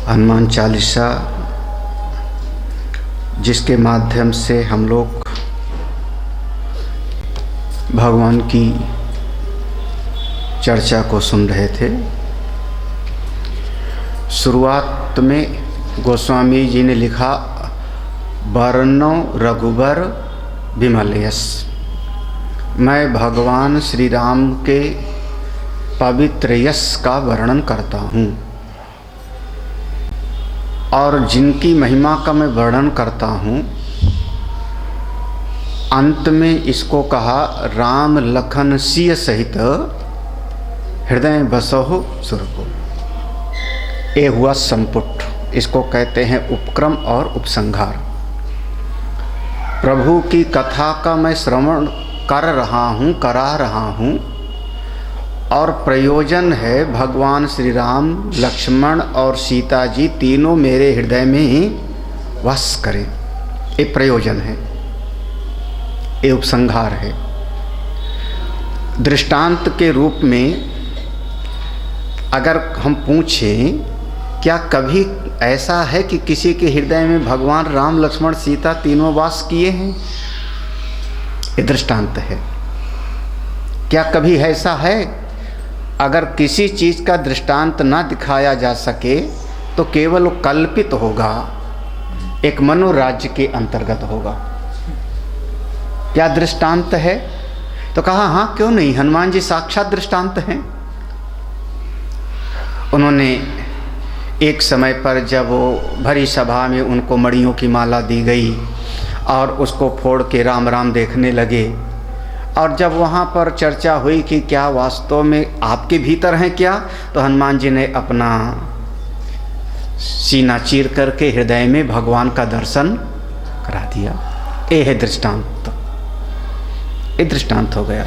हनुमान चालीसा, जिसके माध्यम से हम लोग भगवान की चर्चा को सुन रहे थे। शुरुआत में गोस्वामी जी ने लिखा, वर्णो रघुबर विमल यश। मैं भगवान श्री राम के पवित्र यश का वर्णन करता हूँ और जिनकी महिमा का मैं वर्णन करता हूँ। अंत में इसको कहा, राम लखन सिय सहित हृदय बसहु सुरको। ये हुआ संपुट, इसको कहते हैं उपक्रम और उपसंहार। प्रभु की कथा का मैं श्रवण करा रहा हूँ और प्रयोजन है भगवान श्री राम, लक्ष्मण और सीता जी तीनों मेरे हृदय में ही वास करें। ये प्रयोजन है, ये उपसंहार है। दृष्टांत के रूप में अगर हम पूछें, क्या कभी ऐसा है कि किसी के हृदय में भगवान राम, लक्ष्मण, सीता तीनों वास किए हैं? ये दृष्टांत है। क्या कभी ऐसा है? अगर किसी चीज़ का दृष्टांत ना दिखाया जा सके तो केवल कल्पित होगा, एक मनोराज्य के अंतर्गत होगा। क्या दृष्टांत है? तो कहा हाँ, क्यों नहीं, हनुमान जी साक्षात दृष्टांत हैं। उन्होंने एक समय पर जब वो भरी सभा में उनको मणियों की माला दी गई और उसको फोड़ के राम राम देखने लगे, और जब वहाँ पर चर्चा हुई कि क्या वास्तव में आपके भीतर हैं क्या, तो हनुमान जी ने अपना सीना चीर करके हृदय में भगवान का दर्शन करा दिया। ये है दृष्टांत, ये दृष्टांत हो गया।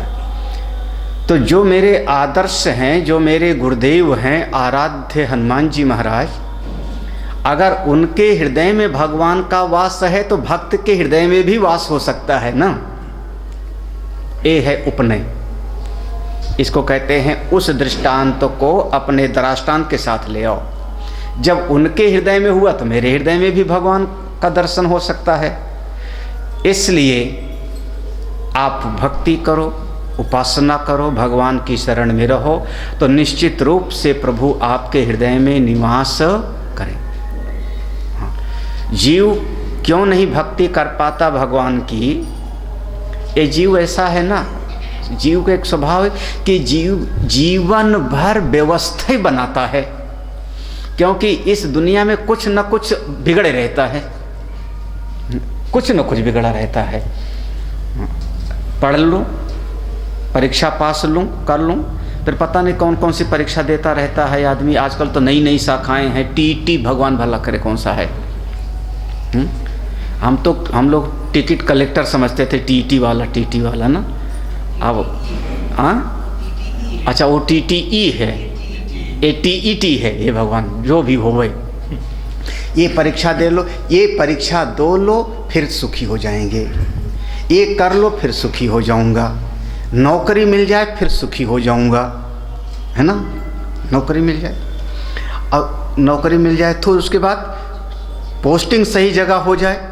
तो जो मेरे आदर्श हैं, जो मेरे गुरुदेव हैं, आराध्य हनुमान जी महाराज, अगर उनके हृदय में भगवान का वास है तो भक्त के हृदय में भी वास हो सकता है ना। ये है उपनय, इसको कहते हैं। उस दृष्टांत को अपने दृष्टांत के साथ ले आओ। जब उनके हृदय में हुआ तो मेरे हृदय में भी भगवान का दर्शन हो सकता है। इसलिए आप भक्ति करो, उपासना करो, भगवान की शरण में रहो, तो निश्चित रूप से प्रभु आपके हृदय में निवास करें। हाँ। जीव क्यों नहीं भक्ति कर पाता भगवान की? ये जीव ऐसा है ना, जीव का एक स्वभाव है कि जीव जीवन भर व्यवस्था बनाता है, क्योंकि इस दुनिया में कुछ न कुछ बिगड़े रहता है, कुछ न कुछ बिगड़ा रहता है। पढ़ लूँ, परीक्षा पास लूँ, कर लूँ, फिर पता नहीं कौन कौन सी परीक्षा देता रहता है आदमी। आजकल तो नई नई शाखाएं हैं, टीटी, भगवान भला करे कौन सा है। हम लोग टिकट कलेक्टर समझते थे, टीटी वाला ना। अब हाँ, अच्छा वो टीटीई है, ये टीईटी है, ये भगवान जो भी हो गए। ये परीक्षा दे लो, ये परीक्षा दो लो, फिर सुखी हो जाएंगे। ये कर लो, फिर सुखी हो जाऊंगा। नौकरी मिल जाए, फिर सुखी हो जाऊंगा, है ना। नौकरी मिल जाए, और नौकरी मिल जाए तो उसके बाद पोस्टिंग सही जगह हो जाए।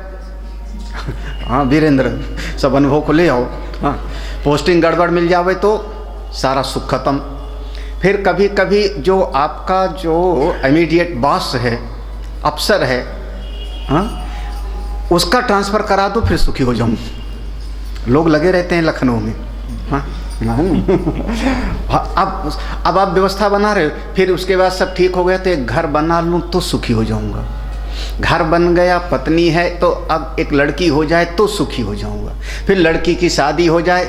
हाँ वीरेंद्र, सब अनुभव को ले आओ। हाँ, पोस्टिंग गड़बड़ मिल जावे तो सारा सुख खत्म। फिर कभी कभी जो आपका जो इमीडिएट बॉस है, अफसर है, हाँ, उसका ट्रांसफ़र करा दो, फिर सुखी हो जाऊँ। लोग लगे रहते हैं लखनऊ में। हाँ, अब आप व्यवस्था बना रहे हो, फिर उसके बाद सब ठीक हो गया तो एक घर बना लूँ तो सुखी हो जाऊँगा। घर बन गया, पत्नी है, तो अब एक लड़की हो जाए तो सुखी हो जाऊंगा। फिर लड़की की शादी हो जाए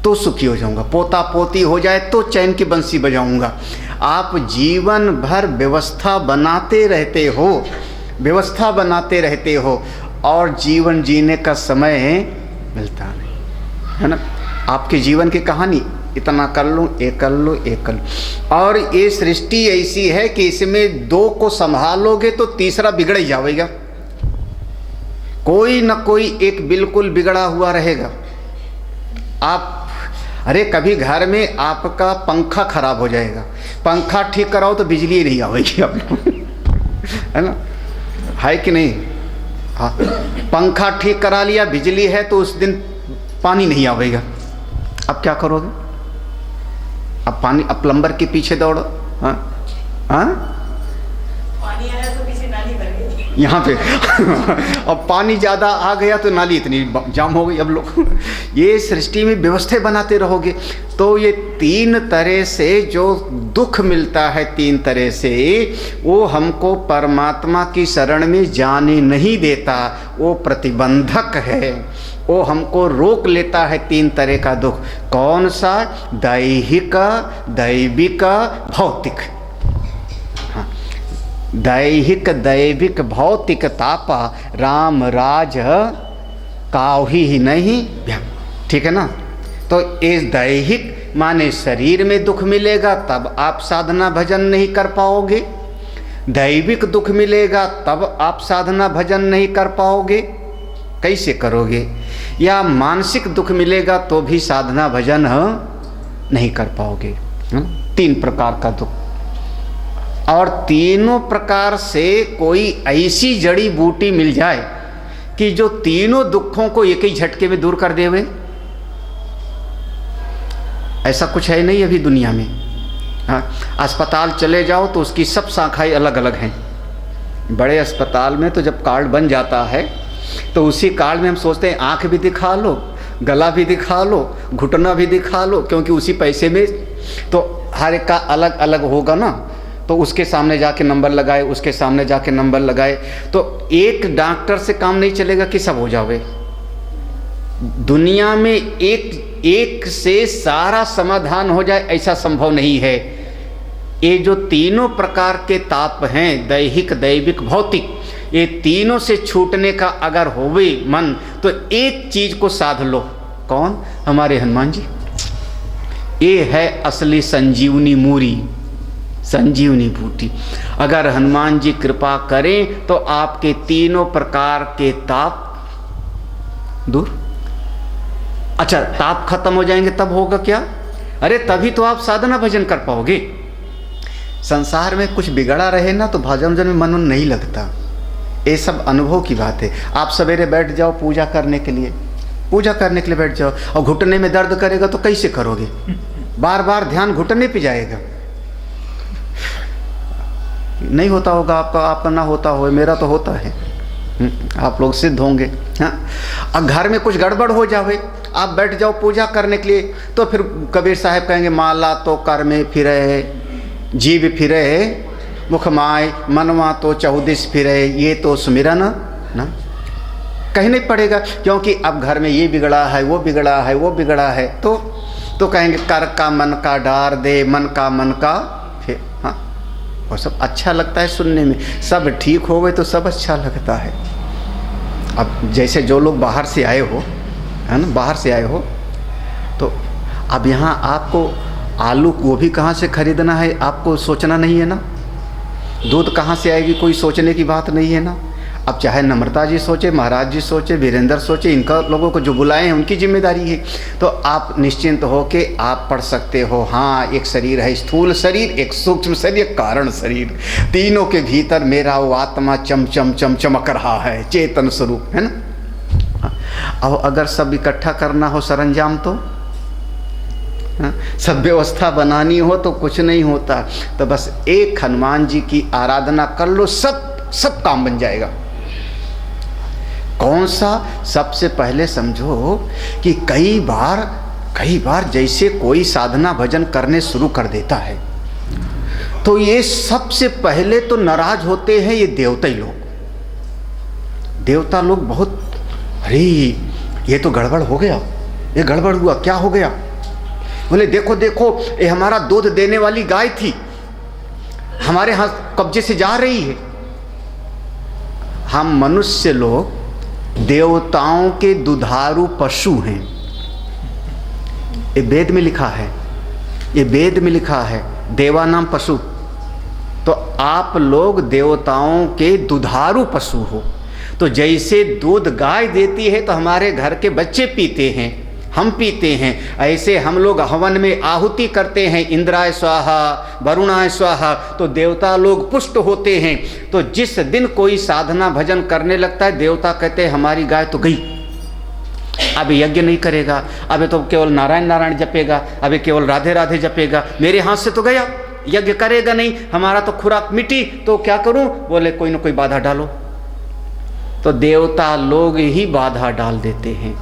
तो सुखी हो जाऊंगा। पोता पोती हो जाए तो चैन की बंसी बजाऊंगा। आप जीवन भर व्यवस्था बनाते रहते हो, व्यवस्था बनाते रहते हो, और जीवन जीने का समय मिलता नहीं, है ना। आपके जीवन की कहानी, इतना कर लूँ, ये कर लूँ, ये कर लूँ। और ये सृष्टि ऐसी है कि इसमें दो को संभालोगे तो तीसरा बिगड़ ही जाएगा। कोई न कोई एक बिल्कुल बिगड़ा हुआ रहेगा। आप अरे कभी घर में आपका पंखा खराब हो जाएगा, पंखा ठीक कराओ तो बिजली नहीं आएगी आप लोग। है ना, है कि नहीं? हाँ, पंखा ठीक करा लिया, बिजली है तो उस दिन पानी नहीं आवेगा, अब क्या करोगे? अब पानी, अब प्लम्बर के पीछे दौड़ो। हाँ हाँ, पानी आया तो पीछे नाली भर गई यहाँ पे अब पानी ज़्यादा आ गया तो नाली इतनी जाम हो गई। अब लोग ये सृष्टि में व्यवस्था बनाते रहोगे तो ये तीन तरह से जो दुख मिलता है, तीन तरह से, वो हमको परमात्मा की शरण में जाने नहीं देता, वो प्रतिबंधक है, वो हमको रोक लेता है। तीन तरह का दुख कौन सा? दैहिक, दैविक, भौतिक। हाँ, दैहिक, दैविक, भौतिक तापा राम राज काहुही ही नहीं। ठीक है ना? तो इस दैहिक माने शरीर में दुख मिलेगा तब आप साधना भजन नहीं कर पाओगे, दैविक दुख मिलेगा तब आप साधना भजन नहीं कर पाओगे। कैसे करोगे? या मानसिक दुख मिलेगा तो भी साधना भजन नहीं कर पाओगे। तीन प्रकार का दुख, और तीनों प्रकार से कोई ऐसी जड़ी बूटी मिल जाए कि जो तीनों दुखों को एक ही झटके में दूर कर देवे, ऐसा कुछ है नहीं अभी दुनिया में। हाँ, अस्पताल चले जाओ तो उसकी सब शाखाएं अलग अलग हैं। बड़े अस्पताल में तो जब कार्ड बन जाता है तो उसी कार्ड में हम सोचते हैं आँख भी दिखा लो, गला भी दिखा लो, घुटना भी दिखा लो, क्योंकि उसी पैसे में तो हर एक का अलग अलग होगा ना। तो उसके सामने जाके नंबर लगाए, उसके सामने जाके नंबर लगाए, तो एक डॉक्टर से काम नहीं चलेगा कि सब हो जावे। दुनिया में एक से सारा समाधान हो जाए ऐसा संभव नहीं है। ये जो तीनों प्रकार के ताप हैं, दैहिक, दैविक, भौतिक, ये तीनों से छूटने का अगर होवे मन तो एक चीज को साध लो। कौन? हमारे हनुमान जी। ये है असली संजीवनी मूरी, संजीवनी बूटी। अगर हनुमान जी कृपा करें तो आपके तीनों प्रकार के ताप दूर। अच्छा, ताप खत्म हो जाएंगे तब होगा क्या? अरे तभी तो आप साधना भजन कर पाओगे। संसार में कुछ बिगड़ा रहे ना तो भजन भजन में मन नहीं लगता। ये सब अनुभव की बात है। आप सवेरे बैठ जाओ पूजा करने के लिए, पूजा करने के लिए बैठ जाओ, और घुटने में दर्द करेगा तो कैसे करोगे? बार बार ध्यान घुटने पे जाएगा। नहीं होता होगा आपका, आपका ना होता हो, मेरा तो होता है। आप लोग सिद्ध होंगे। हाँ, अब घर में कुछ गड़बड़ हो जावे, आप बैठ जाओ पूजा करने के लिए, तो फिर कबीर साहब कहेंगे माला तो कर में फिरे, जीव फिरे मुखमाय, मनवा तो चौदिस फिरे, ये तो सुमिरन ना कहने पड़ेगा। क्योंकि अब घर में ये बिगड़ा है, वो बिगड़ा है, वो बिगड़ा है, तो कहेंगे कर का मन का डार दे, मन का फिर। हाँ, और सब अच्छा लगता है सुनने में। सब ठीक हो गए तो सब अच्छा लगता है। अब जैसे जो लोग बाहर से आए हो, है ना, बाहर से आए हो, तो अब यहाँ आपको आलू गोभी कहाँ से खरीदना है आपको सोचना नहीं है ना, दूध कहाँ से आएगी कोई सोचने की बात नहीं है ना। अब चाहे नम्रता जी सोचे, महाराज जी सोचे, वीरेंद्र सोचे, इनका लोगों को जो बुलाए हैं उनकी जिम्मेदारी है। तो आप निश्चिंत हो के आप पढ़ सकते हो। हाँ, एक शरीर है, स्थूल शरीर, एक सूक्ष्म शरीर, एक कारण शरीर, तीनों के भीतर मेरा वो आत्मा चम चम चम चमक रहा है, चेतन स्वरूप, है ना। अब अगर सब इकट्ठा करना हो सरंजाम तो सब व्यवस्था बनानी हो तो कुछ नहीं होता। तो बस एक हनुमान जी की आराधना कर लो, सब काम बन जाएगा। कौन सा? सबसे पहले समझो कि कई बार जैसे कोई साधना भजन करने शुरू कर देता है तो ये सबसे पहले तो नाराज होते हैं ये देवता लोग। देवता लोग बहुत, अरे ये तो गड़बड़ हो गया, ये गड़बड़ हुआ, क्या हो गया? बोले देखो देखो, ये हमारा दूध देने वाली गाय थी, हमारे हाथ कब्जे से जा रही है। हम मनुष्य लोग देवताओं के दुधारू पशु हैं। ये वेद में लिखा है, ये वेद में लिखा है, देवा नाम पशु। तो आप लोग देवताओं के दुधारू पशु हो। तो जैसे दूध गाय देती है तो हमारे घर के बच्चे पीते हैं, हम पीते हैं। ऐसे हम लोग हवन में आहुति करते हैं, इंद्राय स्वाहा वरुणाय स्वाहा, तो देवता लोग पुष्ट होते हैं। तो जिस दिन कोई साधना भजन करने लगता है, देवता कहते हैं हमारी गाय तो गई, अब यज्ञ नहीं करेगा, अब तो केवल नारायण नारायण जपेगा, अभी केवल राधे राधे जपेगा, मेरे हाथ से तो गया, यज्ञ करेगा नहीं, हमारा तो खुराक मिटी, तो क्या करूं? बोले कोई ना कोई बाधा डालो। तो देवता लोग ही बाधा डाल देते हैं।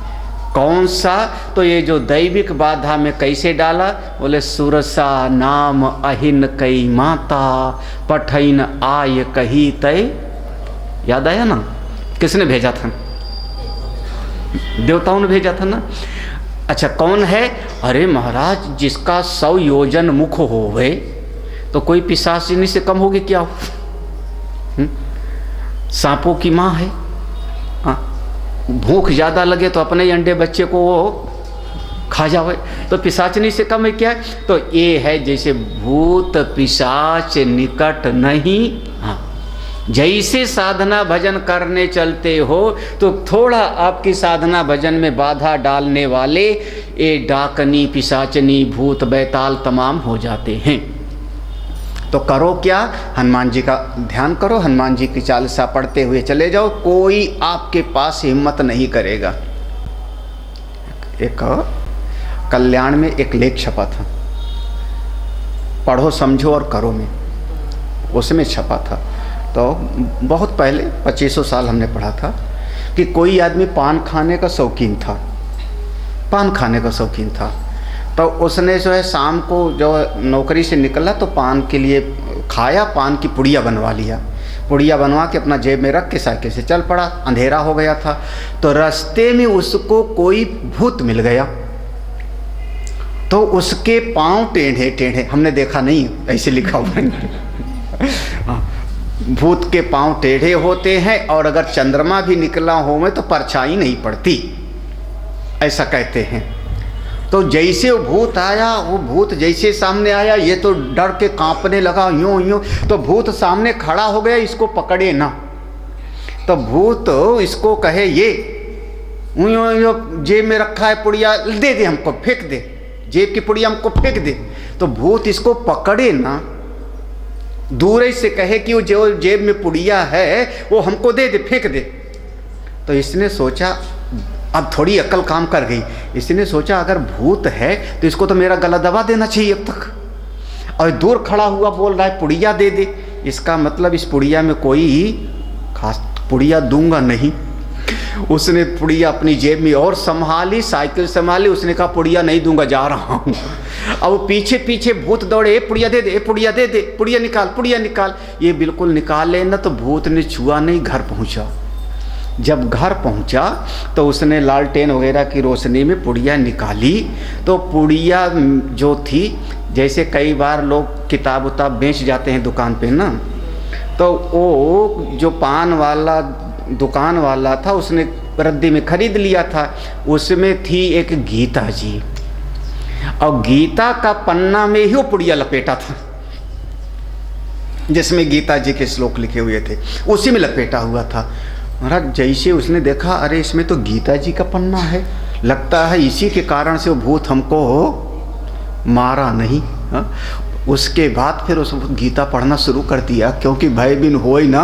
कौन सा? तो ये जो दैविक बाधा में कैसे डाला? बोले सुरसा नाम अहिन कई माता पठैन आय कही तय। याद आया ना? किसने भेजा था? देवताओं ने भेजा था ना। अच्छा, कौन है? अरे महाराज, जिसका 100 योजन मुख होवे तो कोई पिशाचिनी से कम होगी क्या? सांपों की माँ है। भूख ज़्यादा लगे तो अपने ही अंडे बच्चे को वो खा जावे, तो पिशाचिनी से कम है क्या? तो ये है जैसे भूत पिशाच निकट नहीं। हाँ, जैसे साधना भजन करने चलते हो तो थोड़ा आपकी साधना भजन में बाधा डालने वाले ये डाकनी पिशाचनी भूत बैताल तमाम हो जाते हैं। तो करो क्या? हनुमान जी का ध्यान करो, हनुमान जी की चालीसा पढ़ते हुए चले जाओ, कोई आपके पास हिम्मत नहीं करेगा। एक कल्याण में एक लेख छपा था, पढ़ो समझो और करो में, उसमें छपा था। तो बहुत पहले 2500 साल हमने पढ़ा था कि कोई आदमी पान खाने का शौकीन था, पान खाने का शौकीन था। तो उसने जो है शाम को जो नौकरी से निकला तो पान के लिए खाया, पान की पुड़िया बनवा लिया, पुड़िया बनवा के अपना जेब में रख के साइकिल से चल पड़ा। अंधेरा हो गया था, तो रास्ते में उसको कोई भूत मिल गया। तो उसके पाँव टेढ़े टेढ़े, हमने देखा नहीं, ऐसे लिखा हुआ है। भूत के पांव टेढ़े होते हैं और अगर चंद्रमा भी निकला हो में तो परछाई नहीं पड़ती, ऐसा कहते हैं। तो जैसे वो भूत आया, वो भूत जैसे सामने आया, ये तो डर के कांपने लगा, यूं यूं। तो भूत सामने खड़ा हो गया, इसको पकड़े ना। तो भूत इसको कहे ये जेब में रखा है पुड़िया, दे दे हमको, फेंक दे, जेब की पुड़िया हमको फेंक दे। तो भूत इसको पकड़े ना, दूर से कहे कि वो जो जेब में पुड़िया है वो हमको दे दे, फेंक दे। तो इसने सोचा, अब थोड़ी अक्ल काम कर गई, इसने सोचा अगर भूत है तो इसको तो मेरा गला दबा देना चाहिए अब तक। और दूर खड़ा हुआ बोल रहा है पुड़िया दे दे, इसका मतलब इस पुड़िया में कोई खास, पुड़िया दूंगा नहीं। उसने पुड़िया अपनी जेब में और संभाली, साइकिल संभाली, उसने कहा पुड़िया नहीं दूंगा, जा रहा हूँ। अब पीछे पीछे भूत दौड़े, पुड़िया दे दे, पुड़िया दे दे, पुड़िया निकाल, पुड़िया निकाल। ये बिल्कुल निकाल लेना, तो भूत ने छुआ नहीं, घर पहुँचा। जब घर पहुँचा तो उसने लालटेन वगैरह की रोशनी में पुड़िया निकाली। तो पुड़िया जो थी, जैसे कई बार लोग किताब उताब बेच जाते हैं दुकान पे ना, तो वो जो पान वाला दुकान वाला था उसने रद्दी में खरीद लिया था। उसमें थी एक गीता जी, और गीता का पन्ना में ही वो पुड़िया लपेटा था, जिसमें गीता जी के श्लोक लिखे हुए थे, उसी में लपेटा हुआ था। महाराज जैसे उसने देखा, अरे इसमें तो गीता जी का पन्ना है, लगता है इसी के कारण से वो भूत हमको मारा नहीं। हा? उसके बाद फिर उस गीता पढ़ना शुरू कर दिया, क्योंकि भय बिन हो ही ना।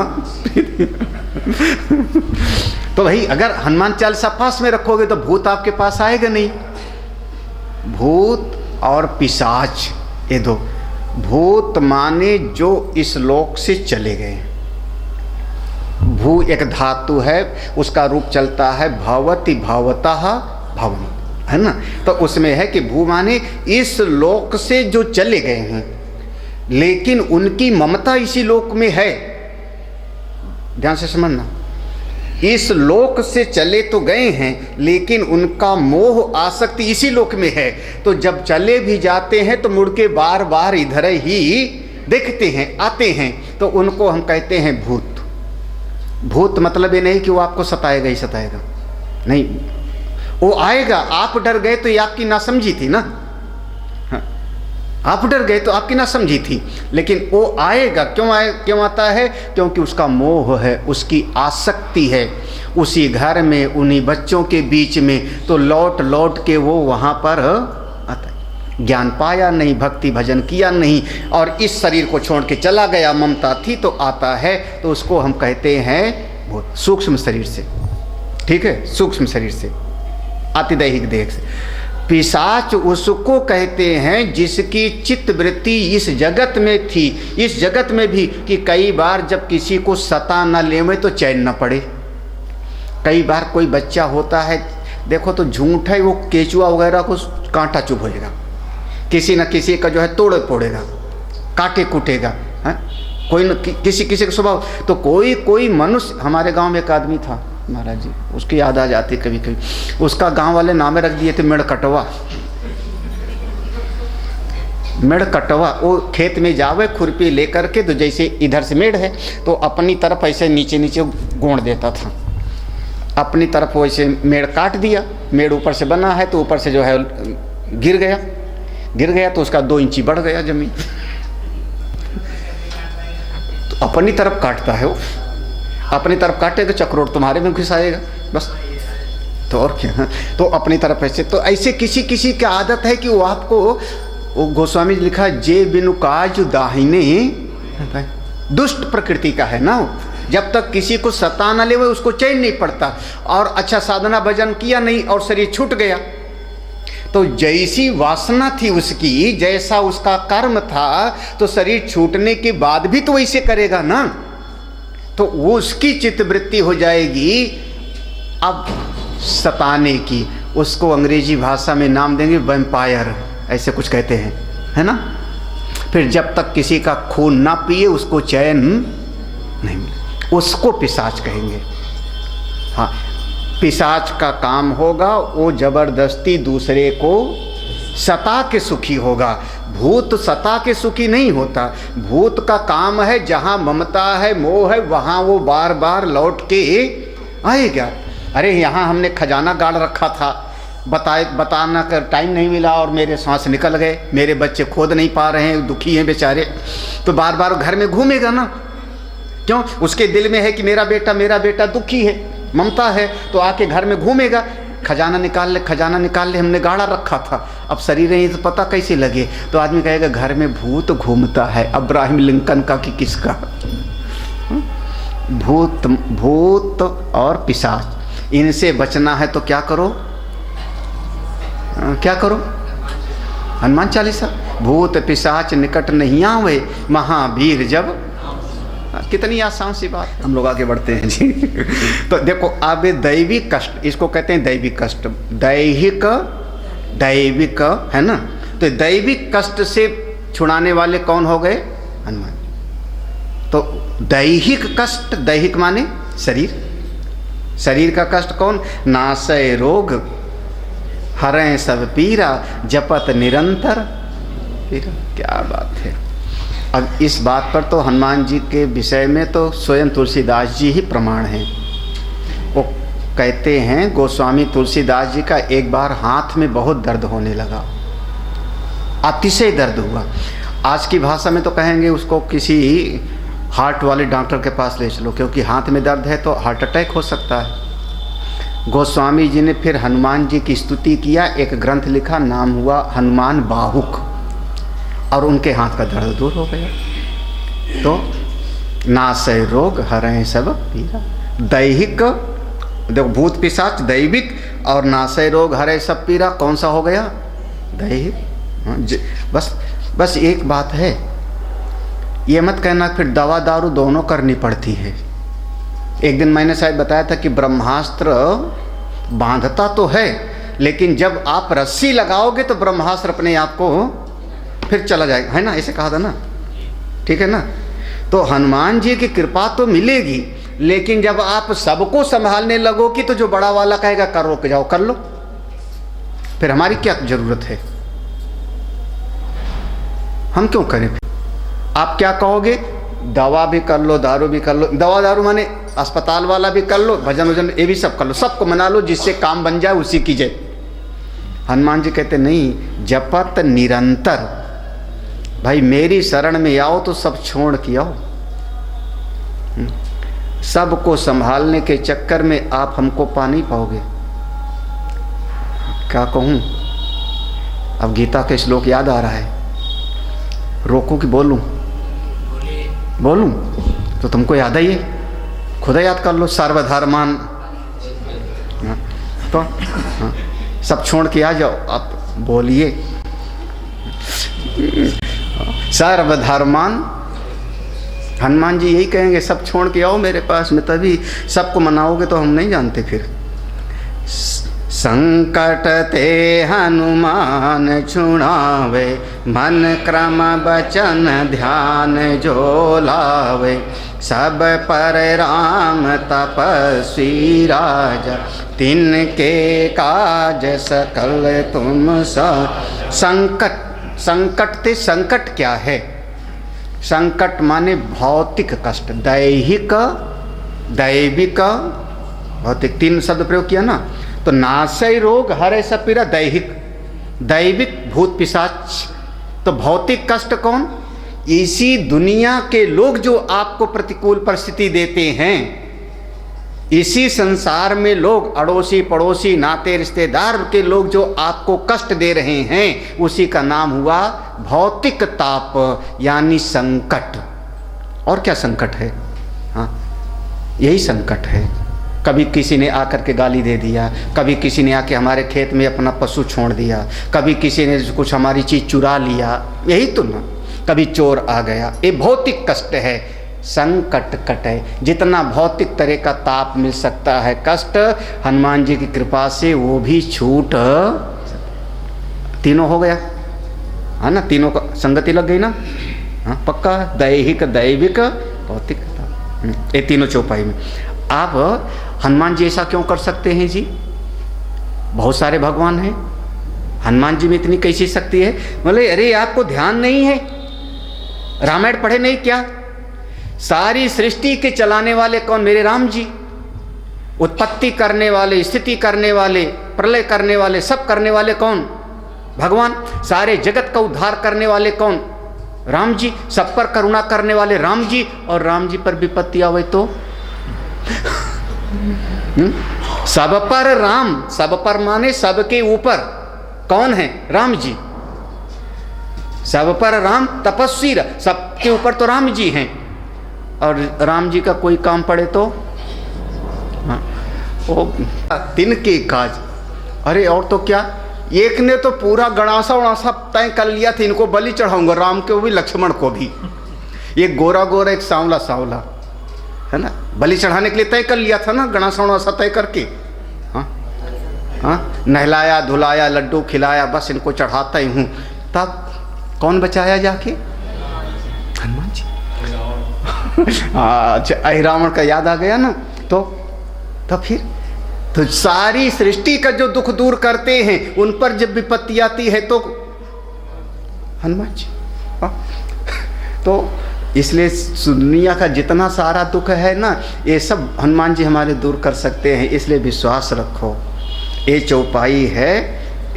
तो भाई अगर हनुमान चालीसा पास में रखोगे तो भूत आपके पास आएगा नहीं। भूत और पिशाच, ये दो। भूत माने जो इस लोक से चले गए। भू एक धातु है, उसका रूप चलता है भवति भवतः भवन, है ना। तो उसमें है कि भू माने इस लोक से जो चले गए हैं, लेकिन उनकी ममता इसी लोक में है। ध्यान से समझना, इस लोक से चले तो गए हैं, लेकिन उनका मोह आसक्ति इसी लोक में है। तो जब चले भी जाते हैं तो मुड़ के बार बार इधर ही देखते हैं, आते हैं, तो उनको हम कहते हैं भूत। भूत मतलब ये नहीं कि वो आपको सताएगा ही सताएगा, नहीं, वो आएगा। आप डर गए तो ये आपकी नासमझी थी ना, आप डर गए तो आपकी नासमझी थी, लेकिन वो आएगा। क्यों आता है? क्योंकि उसका मोह है, उसकी आसक्ति है, उसी घर में, उन्हीं बच्चों के बीच में, तो लौट लौट के वो वहाँ पर आता है। ज्ञान पाया नहीं, भक्ति भजन किया नहीं, और इस शरीर को छोड़ के चला गया। ममता थी तो आता है, तो उसको हम कहते हैं वो सूक्ष्म शरीर से, ठीक है, सूक्ष्म शरीर से, अतिदैहिक देह से। पिशाच उसको कहते हैं जिसकी चित्त वृत्ति इस जगत में थी, इस जगत में भी, कि कई बार जब किसी को सता न लेवे तो चैन न पड़े। कई बार कोई बच्चा होता है, देखो तो झूठ है, वो केचुआ वगैरह को कांटा चुभ होएगा, किसी न किसी का जो है तोड़ फोड़ेगा, काटे कूटेगा, है कोई न किसी किसी का स्वभाव। तो कोई मनुष्य, हमारे गांव में एक आदमी था महाराज जी, उसकी याद आ जाती कभी कभी, उसका गांव वाले नामे रख दिए थे मेड़ कटवा। मेड़ कटवा, वो खेत में जावे खुरपी लेकर के, तो जैसे इधर से मेड़ है तो अपनी तरफ ऐसे नीचे नीचे गोंड देता था, अपनी तरफ वैसे मेड़ काट दिया। मेड़ ऊपर से बना है तो ऊपर से जो है गिर गया तो उसका 2 इंची बढ़ गया जमीन। तो अपनी तरफ काटता है वो, अपनी तरफ काटे तो चक्रोट तुम्हारे में घुस आएगा बस, तो और क्या। तो अपनी तरफ ऐसे, तो ऐसे किसी किसी की आदत है कि वो आपको, वो गोस्वामी जी लिखा, जे बिनु काज दाहिने, दुष्ट प्रकृति का है ना वो। जब तक किसी को सता न ले उसको चैन नहीं पड़ता। और अच्छा साधना भजन किया नहीं और शरीर छूट गया, तो जैसी वासना थी उसकी, जैसा उसका कर्म था, तो शरीर छूटने के बाद भी तो वैसे करेगा ना, तो वो उसकी चित्तवृत्ति हो जाएगी अब सताने की। उसको अंग्रेजी भाषा में नाम देंगे वैम्पायर, ऐसे कुछ कहते हैं, है ना। फिर जब तक किसी का खून ना पिए उसको चैन नहीं मिले, उसको पिशाच कहेंगे। हाँ, पिशाच का काम होगा वो जबरदस्ती दूसरे को सता के सुखी होगा। भूत सता के सुखी नहीं होता। भूत का काम है जहाँ ममता है, मोह है, वहाँ वो बार बार लौट के आएगा। अरे यहाँ हमने खजाना गाड़ रखा था, बताना कर टाइम नहीं मिला और मेरे सांस निकल गए, मेरे बच्चे खोद नहीं पा रहे हैं, दुखी हैं बेचारे, तो बार बार घर में घूमेगा ना। क्यों? उसके दिल में है कि मेरा बेटा दुखी है, ममता है, तो आके घर में घूमेगा। खजाना निकाल ले, हमने गाड़ा रखा था, अब शरीर नहीं तो पता कैसे लगे। तो आदमी कहेगा घर में भूत घूमता है, अब्राहम लिंकन का कि किसका। भूत और पिशाच, इनसे बचना है तो क्या करो, हनुमान चालीसा। भूत पिशाच निकट नहीं आवे, महावीर जब। कितनी आसान सी बात। हम लोग आगे बढ़ते हैं जी। तो देखो अब दैविक कष्ट, इसको कहते हैं दैविक कष्ट, दैविक है ना। तो दैविक कष्ट से छुड़ाने वाले कौन हो गए? हनुमान। तो दैहिक कष्ट, दैहिक माने शरीर का कष्ट कौन? नासय रोग हरें सब पीरा, जपत निरंतर पीरा। क्या बात है। अब इस बात पर तो हनुमान जी के विषय में तो स्वयं तुलसीदास जी ही प्रमाण हैं। वो कहते हैं, गोस्वामी तुलसीदास जी का एक बार हाथ में बहुत दर्द होने लगा, अतिशय दर्द हुआ। आज की भाषा में तो कहेंगे उसको किसी हार्ट वाले डॉक्टर के पास ले चलो, क्योंकि हाथ में दर्द है तो हार्ट अटैक हो सकता है। गोस्वामी जी ने फिर हनुमान जी की स्तुति किया, एक ग्रंथ लिखा, नाम हुआ हनुमान बाहुक, और उनके हाथ का दर्द दूर हो गया। तो नासय रोग हरें सब पीरा। दैहिक, देखो भूत पिशाच दैविक, और नासय रोग हरे सब पीरा कौन सा हो गया? दैहिक। बस एक बात है, ये मत कहना फिर दवा दारू दोनों करनी पड़ती है। एक दिन मैंने शायद बताया था कि ब्रह्मास्त्र बांधता तो है, लेकिन जब आप रस्सी लगाओगे तो ब्रह्मास्त्र अपने आप को फिर चला जाएगा, है ना, ऐसे कहा था ना, ठीक है ना। तो हनुमान जी की कृपा तो मिलेगी, लेकिन जब आप सबको संभालने लगोगी तो जो बड़ा वाला कहेगा करो के जाओ कर लो, फिर हमारी क्या जरूरत है, हम क्यों करें? आप क्या कहोगे? दवा भी कर लो, दारू भी कर लो। दवा दारू माने अस्पताल वाला भी कर लो, भजन वजन ये भी सब कर लो, सबको मना लो, जिससे काम बन जाए उसी कीजिए। हनुमान जी कहते नहीं, जपत निरंतर। भाई मेरी शरण में आओ तो सब छोड़ के आओ। सबको संभालने के चक्कर में आप हमको पा नहीं पाओगे। क्या कहूँ, अब गीता के श्लोक याद आ रहा है, रोकूं कि बोलूं? बोलूं तो तुमको याद ही है, खुद याद कर लो। सर्वधर्मान, तो सब छोड़ के आ जाओ, आप बोलिए। सर्वधर्मान, हनुमान जी यही कहेंगे, सब छोड़ के आओ मेरे पास में, तभी सबको मनाओगे। तो हम नहीं जानते फिर। संकट ते हनुमान छुड़ावे, मन क्रम बचन ध्यान जो लावे, सब पर राम तपस्वी राजा, तिनके काज सकल तुम सब। संकट, संकट ते संकट क्या है? संकट माने भौतिक कष्ट, दैहिक, दैविक, भौतिक, तीन शब्द प्रयोग किया ना। तो नासय रोग, हरे सब पीड़ा, दैहिक, दैविक, भूत पिशाच। तो भौतिक कष्ट कौन? इसी दुनिया के लोग जो आपको प्रतिकूल परिस्थिति देते हैं, इसी संसार में लोग, अड़ोसी पड़ोसी नाते रिश्तेदार के लोग जो आपको कष्ट दे रहे हैं, उसी का नाम हुआ भौतिक ताप यानी संकट। और क्या संकट है? हाँ, यही संकट है। कभी किसी ने आकर के गाली दे दिया, कभी किसी ने आके हमारे खेत में अपना पशु छोड़ दिया, कभी किसी ने कुछ हमारी चीज़ चुरा लिया, यही तो ना। कभी चोर आ गया, ये भौतिक कष्ट है। संकट कटे, जितना भौतिक तरह का ताप मिल सकता है, कष्ट, हनुमान जी की कृपा से वो भी छूट। तीनों हो गया, है ना? तीनों का संगति लग गई ना? हाँ, पक्का। दैहिक, दैविक, भौतिक, ये तीनों चौपाई में। आप हनुमान जी ऐसा क्यों कर सकते हैं जी? बहुत सारे भगवान हैं, हनुमान जी में इतनी कैसी शक्ति है? बोले अरे आपको ध्यान नहीं है, रामायण पढ़े नहीं क्या? सारी सृष्टि के चलाने वाले कौन? मेरे राम जी। उत्पत्ति करने वाले, स्थिति करने वाले, प्रलय करने वाले, सब करने वाले कौन? भगवान। सारे जगत का उद्धार करने वाले कौन? राम जी। सब पर करुणा करने वाले राम जी। और राम जी पर विपत्ति आवे तो सब पर राम, सब पर माने सबके ऊपर कौन है? राम जी। सब पर राम तपस्वी, सबके ऊपर तो राम जी हैं। और राम जी का कोई काम पड़े तो वो दिन के काज। अरे और तो क्या, एक ने तो पूरा गणासा उड़ासा तय कर लिया था, इनको बलि चढ़ाऊंगा, राम को भी लक्ष्मण को भी। एक गोरा गोरा, एक सांवला सांवला, है ना? बलि चढ़ाने के लिए तय कर लिया था ना, गणासा उड़ासा तय करके। हाँ हाँ, नहलाया धुलाया, लड्डू खिलाया, बस इनको चढ़ाता ही हूँ। तब कौन बचाया जाके? हनुमान जी। अच्छा, रावण का याद आ गया ना। तो फिर तो सारी सृष्टि का जो दुख दूर करते हैं, उन पर जब विपत्ति आती है तो हनुमान जी। तो इसलिए दुनिया का जितना सारा दुख है ना, ये सब हनुमान जी हमारे दूर कर सकते हैं। इसलिए विश्वास रखो, ये चौपाई है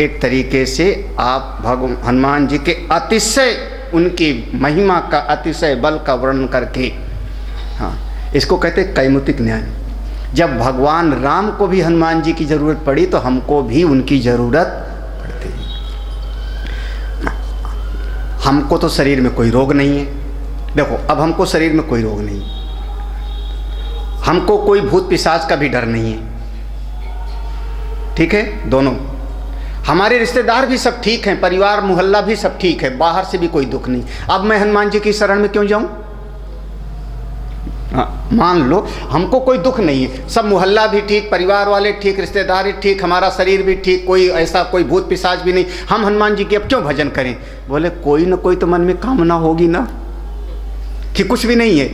एक तरीके से आप हनुमान जी के अतिशय, उनकी महिमा का अतिशय बल का वर्णन करके। हाँ, इसको कहते कैमुतिक न्याय। जब भगवान राम को भी हनुमान जी की ज़रूरत पड़ी तो हमको भी उनकी ज़रूरत पड़ती है। हमको तो शरीर में कोई रोग नहीं है। देखो, अब हमको शरीर में कोई रोग नहीं, हमको कोई भूत पिशाच का भी डर नहीं है, ठीक है? दोनों हमारे रिश्तेदार भी सब ठीक हैं, परिवार मोहल्ला भी सब ठीक है, बाहर से भी कोई दुख नहीं। अब मैं हनुमान जी की शरण में क्यों जाऊं? मान लो हमको कोई दुख नहीं है, सब मोहल्ला भी ठीक, परिवार वाले ठीक, रिश्तेदार ठीक, हमारा शरीर भी ठीक, कोई ऐसा कोई भूत पिशाच भी नहीं, हम हनुमान जी की अब क्यों भजन करें? बोले कोई ना कोई तो मन में कामना होगी ना कि कुछ भी नहीं है।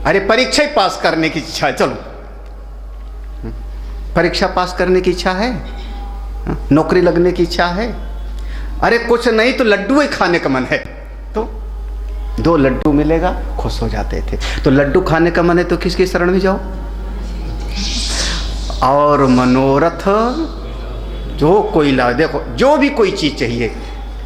अरे परीक्षा ही पास करने की इच्छा है, चलो परीक्षा पास करने की इच्छा है, नौकरी लगने की इच्छा है, अरे कुछ नहीं तो लड्डू ही खाने का मन है, तो 2 लड्डू मिलेगा, खुश हो जाते थे। तो लड्डू खाने का मन है तो किसकी शरण में जाओ? और मनोरथ जो कोई ला, देखो जो भी कोई चीज़ चाहिए,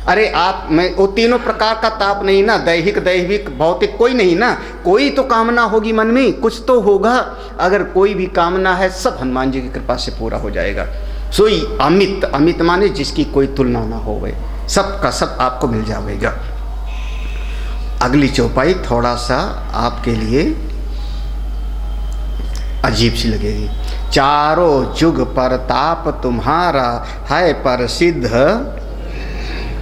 अरे आप मैं वो तीनों प्रकार का ताप नहीं ना, दैहिक दैविक भौतिक कोई नहीं ना, कोई तो कामना होगी मन में, कुछ तो होगा। अगर कोई भी कामना है सब हनुमान जी की कृपा से पूरा हो जाएगा। सोई अमित, अमित माने जिसकी कोई तुलना ना होवे, सब का सब आपको मिल जाएगा। अगली चौपाई थोड़ा सा आपके लिए अजीब सी लगेगी। चारों जुग परताप तुम्हारा है प्रसिद्ध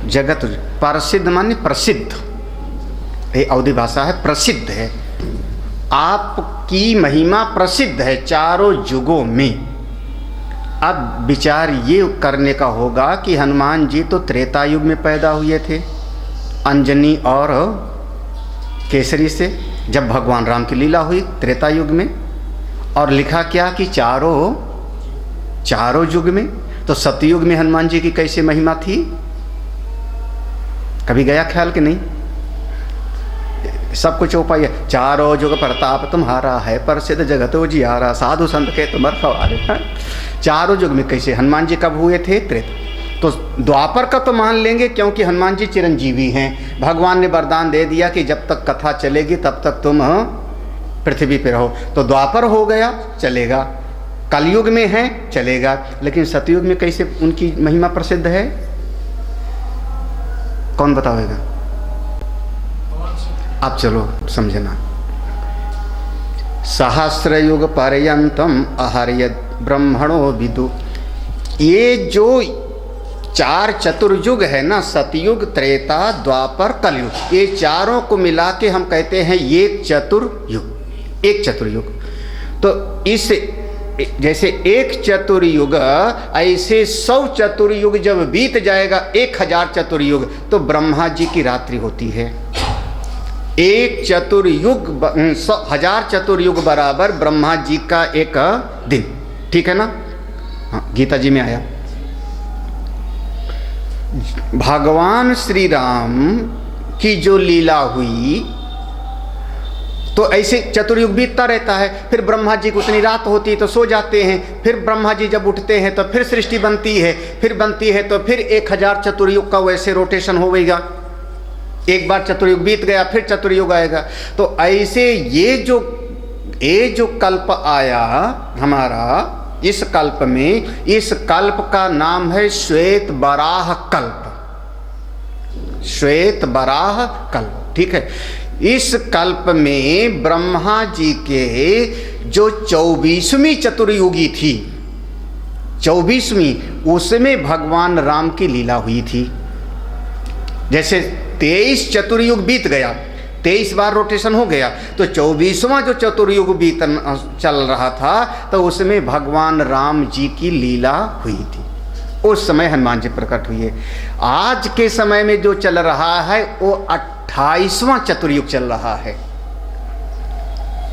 जगत। प्रसिद्ध माने प्रसिद्ध, ये अवधि भाषा है, प्रसिद्ध है। आपकी महिमा प्रसिद्ध है चारों युगों में। अब विचार ये करने का होगा कि हनुमान जी तो त्रेता युग में पैदा हुए थे, अंजनी और केसरी से, जब भगवान राम की लीला हुई त्रेता युग में। और लिखा क्या कि चारों युग में, तो सतयुग में हनुमान जी की कैसे महिमा थी? कभी गया ख्याल कि नहीं? सब कुछ उपाय है। चारों युग प्रताप तुम्हारा है प्रसिद्ध जगत उजियारा, साधु संत के तुम रखवारे। चारों युग में कैसे हनुमान जी कब हुए थे? त्रेता। तो द्वापर का तो मान लेंगे क्योंकि हनुमान जी चिरंजीवी हैं। भगवान ने वरदान दे दिया कि जब तक कथा चलेगी तब तक तुम पृथ्वी पे रहो, तो द्वापर हो गया चलेगा, कलयुग में है चलेगा। लेकिन सतयुग में कैसे उनकी महिमा प्रसिद्ध है? कौन बताएगा? आप चलो समझना। सहस्र युग पर्यंतम अहर्य ब्रह्मणो विदु। ये जो चार चतुर्युग है ना, सतयुग त्रेता द्वापर कलयुग, ये चारों को मिला के हम कहते हैं एक चतुर्युग। एक चतुर्युग तो इस जैसे एक चतुर्युग, ऐसे 100 चतुर्युग जब बीत जाएगा, 1000 चतुर्युग, तो ब्रह्मा जी की रात्रि होती है। एक चतुर्युग 1000 चतुर्युग बराबर ब्रह्मा जी का एक दिन। ठीक है ना? हाँ, गीता जी में आया। भगवान श्री राम की जो लीला हुई तो ऐसे चतुर्युग बीतता रहता है। फिर ब्रह्मा जी को उतनी रात होती है तो सो जाते हैं, फिर ब्रह्मा जी जब उठते हैं तो फिर सृष्टि बनती है, फिर बनती है तो फिर 1000 चतुर्युग का वैसे रोटेशन होगा। एक बार चतुर्युग बीत गया फिर चतुर्युग आएगा। तो ऐसे ये जो कल्प आया हमारा, इस कल्प में, इस कल्प का नाम है श्वेत वराह कल्प। श्वेत वराह कल्प, ठीक है। इस कल्प में ब्रह्मा जी के जो 24वीं चतुर्युगी थी, 24वीं, उसमें भगवान राम की लीला हुई थी। जैसे 23 चतुर्युग बीत गया, 23 बार रोटेशन हो गया, तो 24वां जो चतुर्युग बीत चल रहा था तो उसमें भगवान राम जी की लीला हुई थी। उस समय हनुमान जी प्रकट हुए। आज के समय में जो चल रहा है वो 28वां चतुर्युग चल रहा है।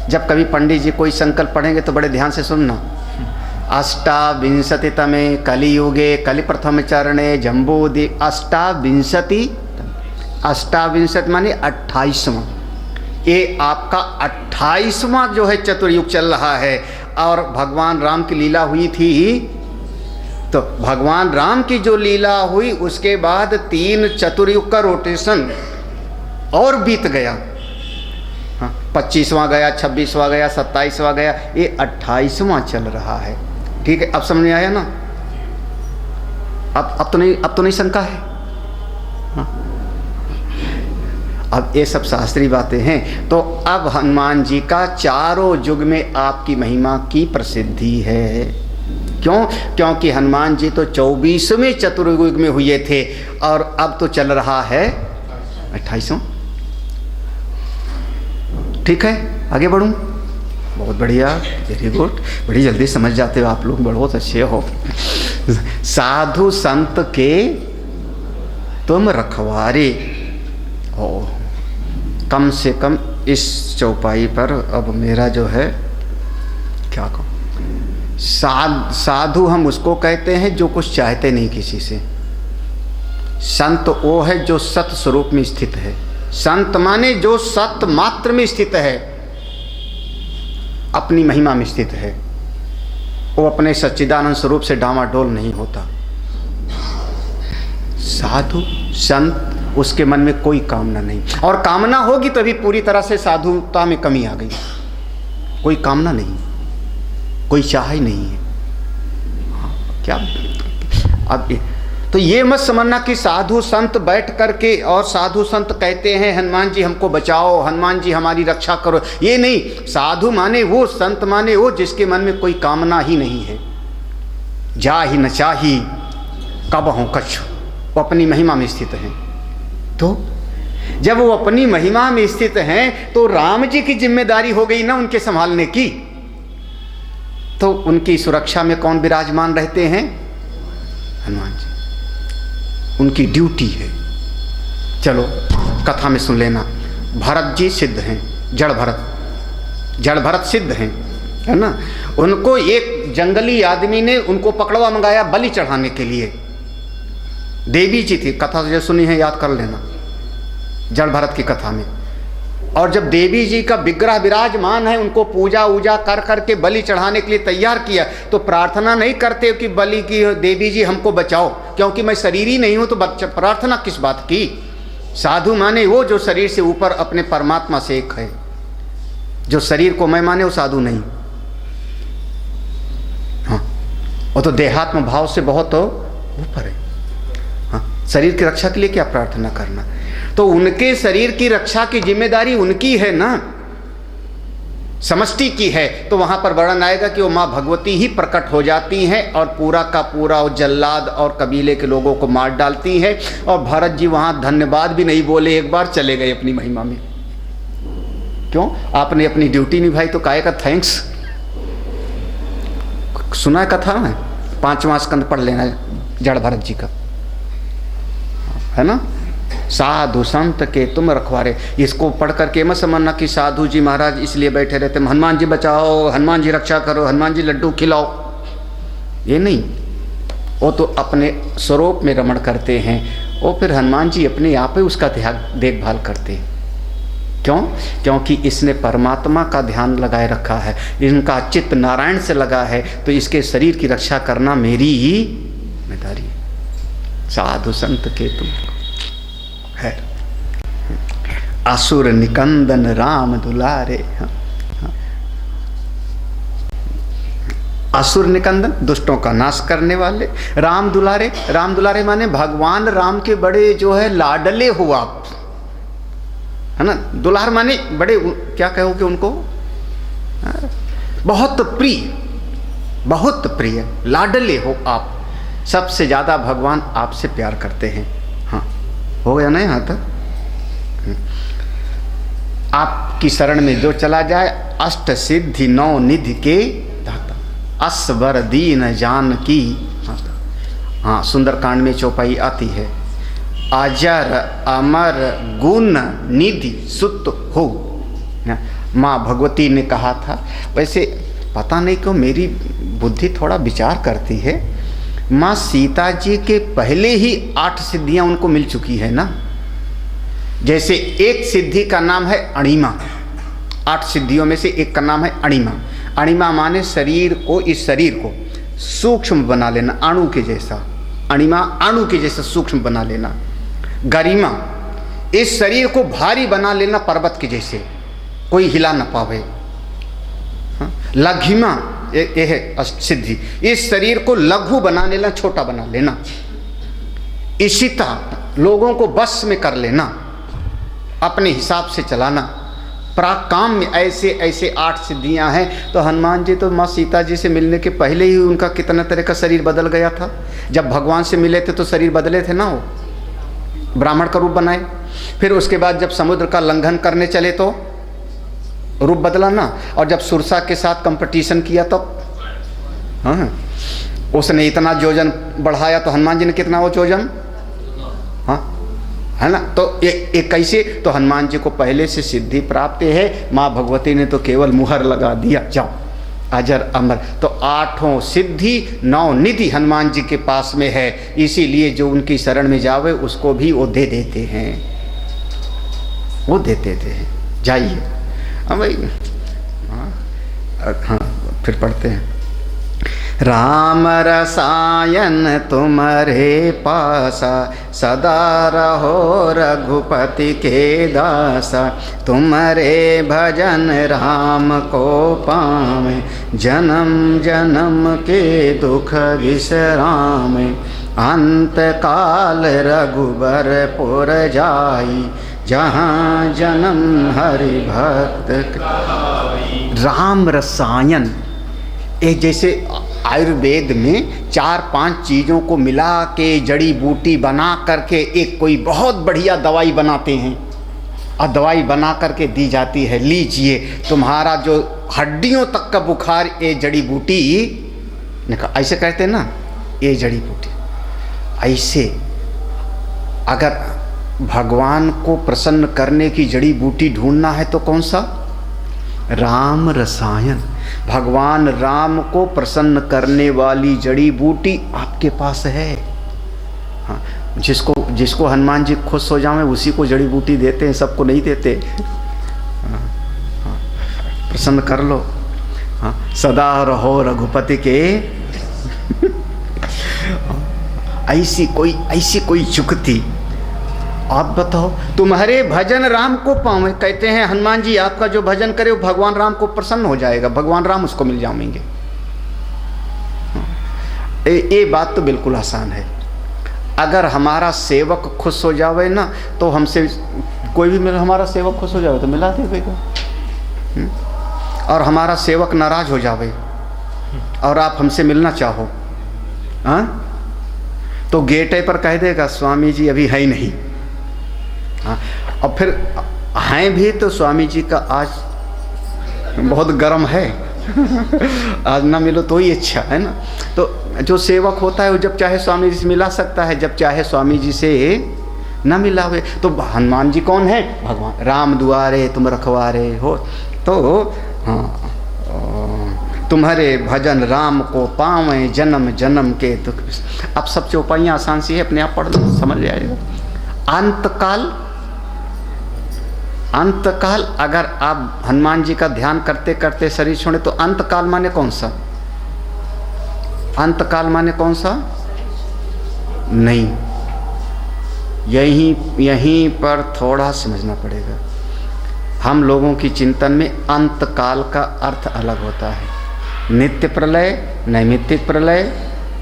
जब कभी पंडित जी कोई संकल्प पढ़ेंगे तो बड़े ध्यान से सुनना। अष्टाविंशतितमे कलियुगे कलि प्रथम चरणे जम्बूदि। अष्टाविंशति माने 28वां। ये आपका 28वां जो है चतुर्युग चल रहा है। और भगवान राम की लीला हुई थी, तो भगवान राम की जो लीला हुई उसके बाद 3 चतुर्युग का रोटेशन और बीत गया। हाँ, 25वां गया, 26वां गया, 27वां गया, ये 28वां चल रहा है। ठीक है, अब समझ में आया ना? अब तो नहीं शंका है। हाँ, अब ये सब शास्त्रीय बातें हैं। तो अब हनुमान जी का चारों युग में आपकी महिमा की प्रसिद्धि है। क्यों? क्योंकि हनुमान जी तो 24वें चतुर्युग में हुए थे और अब तो चल रहा है 28वां। ठीक है, आगे बढ़ूं? बहुत बढ़िया, वेरी गुड, बड़ी जल्दी समझ जाते हो आप लोग, बहुत अच्छे हो। साधु संत के तुम रखवारे हो। कम से कम इस चौपाई पर अब मेरा जो है क्या कहूँ, साधु हम उसको कहते हैं जो कुछ चाहते नहीं किसी से। संत वो है जो सत स्वरूप में स्थित है। संत माने जो सत मात्र में स्थित है, अपनी महिमा में स्थित है। वो अपने सच्चिदानंद स्वरूप से डामाडोल नहीं होता। साधु संत उसके मन में कोई कामना नहीं, और कामना होगी तभी पूरी तरह से साधुता में कमी आ गई। कोई कामना नहीं, कोई चाह ही नहीं है। हाँ, क्या अब तो ये मत समझना कि साधु संत बैठ करके और साधु संत कहते हैं हनुमान जी हमको बचाओ, हनुमान जी हमारी रक्षा करो, ये नहीं। साधु माने वो, संत माने वो जिसके मन में कोई कामना ही नहीं है। जा ही न चाही कब हों कछु, वो अपनी महिमा में स्थित हैं। तो जब वो अपनी महिमा में स्थित हैं तो राम जी की जिम्मेदारी हो गई ना उनके संभालने की। तो उनकी सुरक्षा में कौन विराजमान रहते हैं? हनुमान जी, उनकी ड्यूटी है। चलो कथा में सुन लेना। भरत जी सिद्ध हैं, जड़ भरत सिद्ध हैं, है ना। उनको एक जंगली आदमी ने उनको पकड़वा मंगाया बलि चढ़ाने के लिए। देवी जी थी, कथा जो सुनी है याद कर लेना, जड़ भरत की कथा में। और जब देवी जी का विग्रह विराजमान है, उनको पूजा वूजा कर करके बलि चढ़ाने के लिए तैयार किया, तो प्रार्थना नहीं करते कि बलि की देवी जी हमको बचाओ, क्योंकि मैं शरीर ही नहीं हूं, तो प्रार्थना किस बात की। साधु माने वो जो शरीर से ऊपर अपने परमात्मा से एक है। जो शरीर को मैं माने वो साधु नहीं। हाँ, वो तो देहात्म भाव से बहुत ऊपर है। हाँ, शरीर की रक्षा के लिए क्या प्रार्थना करना। तो उनके शरीर की रक्षा की जिम्मेदारी उनकी है ना, समष्टि की है। तो वहां पर वर्णन आएगा कि वो माँ भगवती ही प्रकट हो जाती हैं और पूरा का पूरा वो जल्लाद और कबीले के लोगों को मार डालती हैं। और भरत जी वहां धन्यवाद भी नहीं बोले, एक बार चले गए अपनी महिमा में। क्यों? आपने अपनी ड्यूटी निभाई तो काहे का थैंक्स। सुना है कथा में, 5वां स्कंद पढ़ लेना जड़ भरत जी का, है ना। साधु संत के तुम रखवारे, इसको पढ़ करके मत समझना कि साधु जी महाराज इसलिए बैठे रहते हनुमान जी बचाओ, हनुमान जी रक्षा करो, हनुमान जी लड्डू खिलाओ, ये नहीं। वो तो अपने स्वरूप में रमण करते हैं। वो फिर हनुमान जी अपने आप ही उसका देखभाल करते हैं। क्यों? क्योंकि इसने परमात्मा का ध्यान लगाए रखा है, इनका चित्त नारायण से लगा है, तो इसके शरीर की रक्षा करना मेरी ही जिम्मेदारी है। साधु संत के तुम है। असुर निकंदन राम दुलारे। असुर निकंदन, दुष्टों का नाश करने वाले। राम दुलारे, राम दुलारे माने भगवान राम के बड़े जो है लाडले हो आप, है ना। दुलार माने बड़े, क्या कहोगे उनको, बहुत प्रिय, बहुत प्रिय, लाडले हो आप। सबसे ज्यादा भगवान आपसे प्यार करते हैं। हाँ, हो गया ना यहाँ तक। आपकी शरण में जो चला जाए, अष्ट सिद्धि 9 निधि के दाता, असवर दीन जान की। हाँ, सुंदरकांड में चौपाई आती है, अजर अमर गुण निधि सुत हो। माँ भगवती ने कहा था। वैसे पता नहीं क्यों मेरी बुद्धि थोड़ा विचार करती है, माँ सीता जी के पहले ही 8 सिद्धियां उनको मिल चुकी है ना। जैसे एक सिद्धि का नाम है अणिमा, 8 सिद्धियों में से एक का नाम है अणिमा। अणिमा माने शरीर को, इस शरीर को सूक्ष्म बना लेना, अणु के जैसा। अणिमा अणु के जैसा सूक्ष्म बना लेना। गरिमा, इस शरीर को भारी बना लेना, पर्वत के जैसे, कोई हिला न पावे। लघिमा, ये है सिद्धि, इस शरीर को लघु बना लेना, छोटा बना लेना। इशिता, लोगों को बस में कर लेना, अपने हिसाब से चलाना। प्राकाम में ऐसे ऐसे 8 सिद्धियां हैं। तो हनुमान जी तो माँ सीता जी से मिलने के पहले ही उनका कितना तरह का शरीर बदल गया था। जब भगवान से मिले थे तो शरीर बदले थे ना, वो ब्राह्मण का रूप बनाए। फिर उसके बाद जब समुद्र का लंघन करने चले तो रूप बदला ना। और जब सुरसा के साथ कंपटीशन किया तो हाँ, उसने इतना जोजन बढ़ाया, तो हनुमान जी ने कितना वो जोजन, हाँ, है ना। तो ये कैसे, तो हनुमान जी को पहले से सिद्धि प्राप्त है। माँ भगवती ने तो केवल मुहर लगा दिया, जाओ अजर अमर। तो 8 सिद्धि 9 निधि हनुमान जी के पास में है। इसीलिए जो उनकी शरण में जावे उसको भी वो दे देते हैं, वो दे देते हैं। जाइए, हाँ भाई, हाँ फिर पढ़ते हैं। राम रसायन तुम्हारे पासा, सदा रहो रघुपति के दासा। तुम्हारे भजन राम को पावे, जन्म जन्म के दुख विश्रामे। अंत काल रघुबर पुर जाई, जहाँ जन्म हरि भक्त। राम रसायन, ये जैसे आयुर्वेद में 4-5 चीज़ों को मिला के जड़ी बूटी बना करके एक कोई बहुत बढ़िया दवाई बनाते हैं, और दवाई बना करके दी जाती है, लीजिए तुम्हारा जो हड्डियों तक का बुखार ये जड़ी बूटी ऐसे कहते हैं ना, ये जड़ी बूटी। ऐसे अगर भगवान को प्रसन्न करने की जड़ी बूटी ढूंढना है तो कौन सा? राम रसायन। भगवान राम को प्रसन्न करने वाली जड़ी बूटी आपके पास है। हाँ, जिसको हनुमान जी खुश हो जाए उसी को जड़ी बूटी देते हैं, सबको नहीं देते। हाँ, हाँ, प्रसन्न कर लो। हाँ, सदा रहो रघुपति के। ऐसी कोई युक्ति आप बताओ। तुम्हारे भजन राम को पावे, कहते हैं हनुमान जी आपका जो भजन करे वो भगवान राम को प्रसन्न हो जाएगा, भगवान राम उसको मिल जाएंगे। ये बात तो बिल्कुल आसान है। अगर हमारा सेवक खुश हो जावे ना तो हमसे कोई भी हमारा सेवक खुश हो जावे तो मिला देगा। और हमारा सेवक नाराज हो जावे और आप हमसे मिलना चाहो, हाँ, तो गेटे पर कह देगा स्वामी जी अभी है ही नहीं। हाँ, और फिर हैं भी तो स्वामी जी का आज बहुत गर्म है, आज ना मिलो तो ही अच्छा है ना। तो जो सेवक होता है वो जब चाहे स्वामी जी से मिला सकता है, जब चाहे स्वामी जी से ना मिलावे। तो हनुमान जी कौन है? भगवान राम दुआरे तुम रखवारे हो। तो हाँ, तुम्हारे भजन राम को पावें, जन्म जन्म के दुख। अब सब चौपाइयाँ आसान सी है, अपने आप पढ़ लो समझ जाएगा। अंतकाल अगर आप हनुमान जी का ध्यान करते करते शरीर छोड़े तो अंतकाल माने कौन सा? अंतकाल माने कौन सा? नहीं, यहीं पर थोड़ा समझना पड़ेगा। हम लोगों की चिंतन में अंतकाल का अर्थ अलग होता है। नित्य प्रलय, नैमित्तिक प्रलय,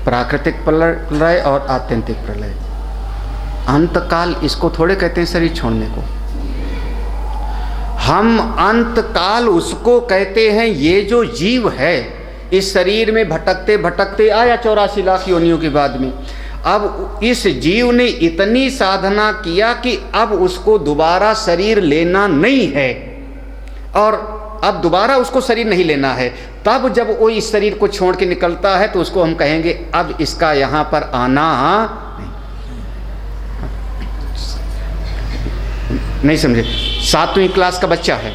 प्राकृतिक प्रलय और आत्यंतिक प्रलय। अंतकाल इसको थोड़े कहते हैं शरीर छोड़ने को। हम अंतकाल उसको कहते हैं ये जो जीव है इस शरीर में भटकते भटकते आया 84 लाख योनियों के बाद में। अब इस जीव ने इतनी साधना किया कि अब उसको दोबारा शरीर लेना नहीं है, और अब दोबारा उसको शरीर नहीं लेना है। तब जब वो इस शरीर को छोड़ के निकलता है तो उसको हम कहेंगे अब इसका यहाँ पर आना नहीं। समझे? 7वीं क्लास का बच्चा है,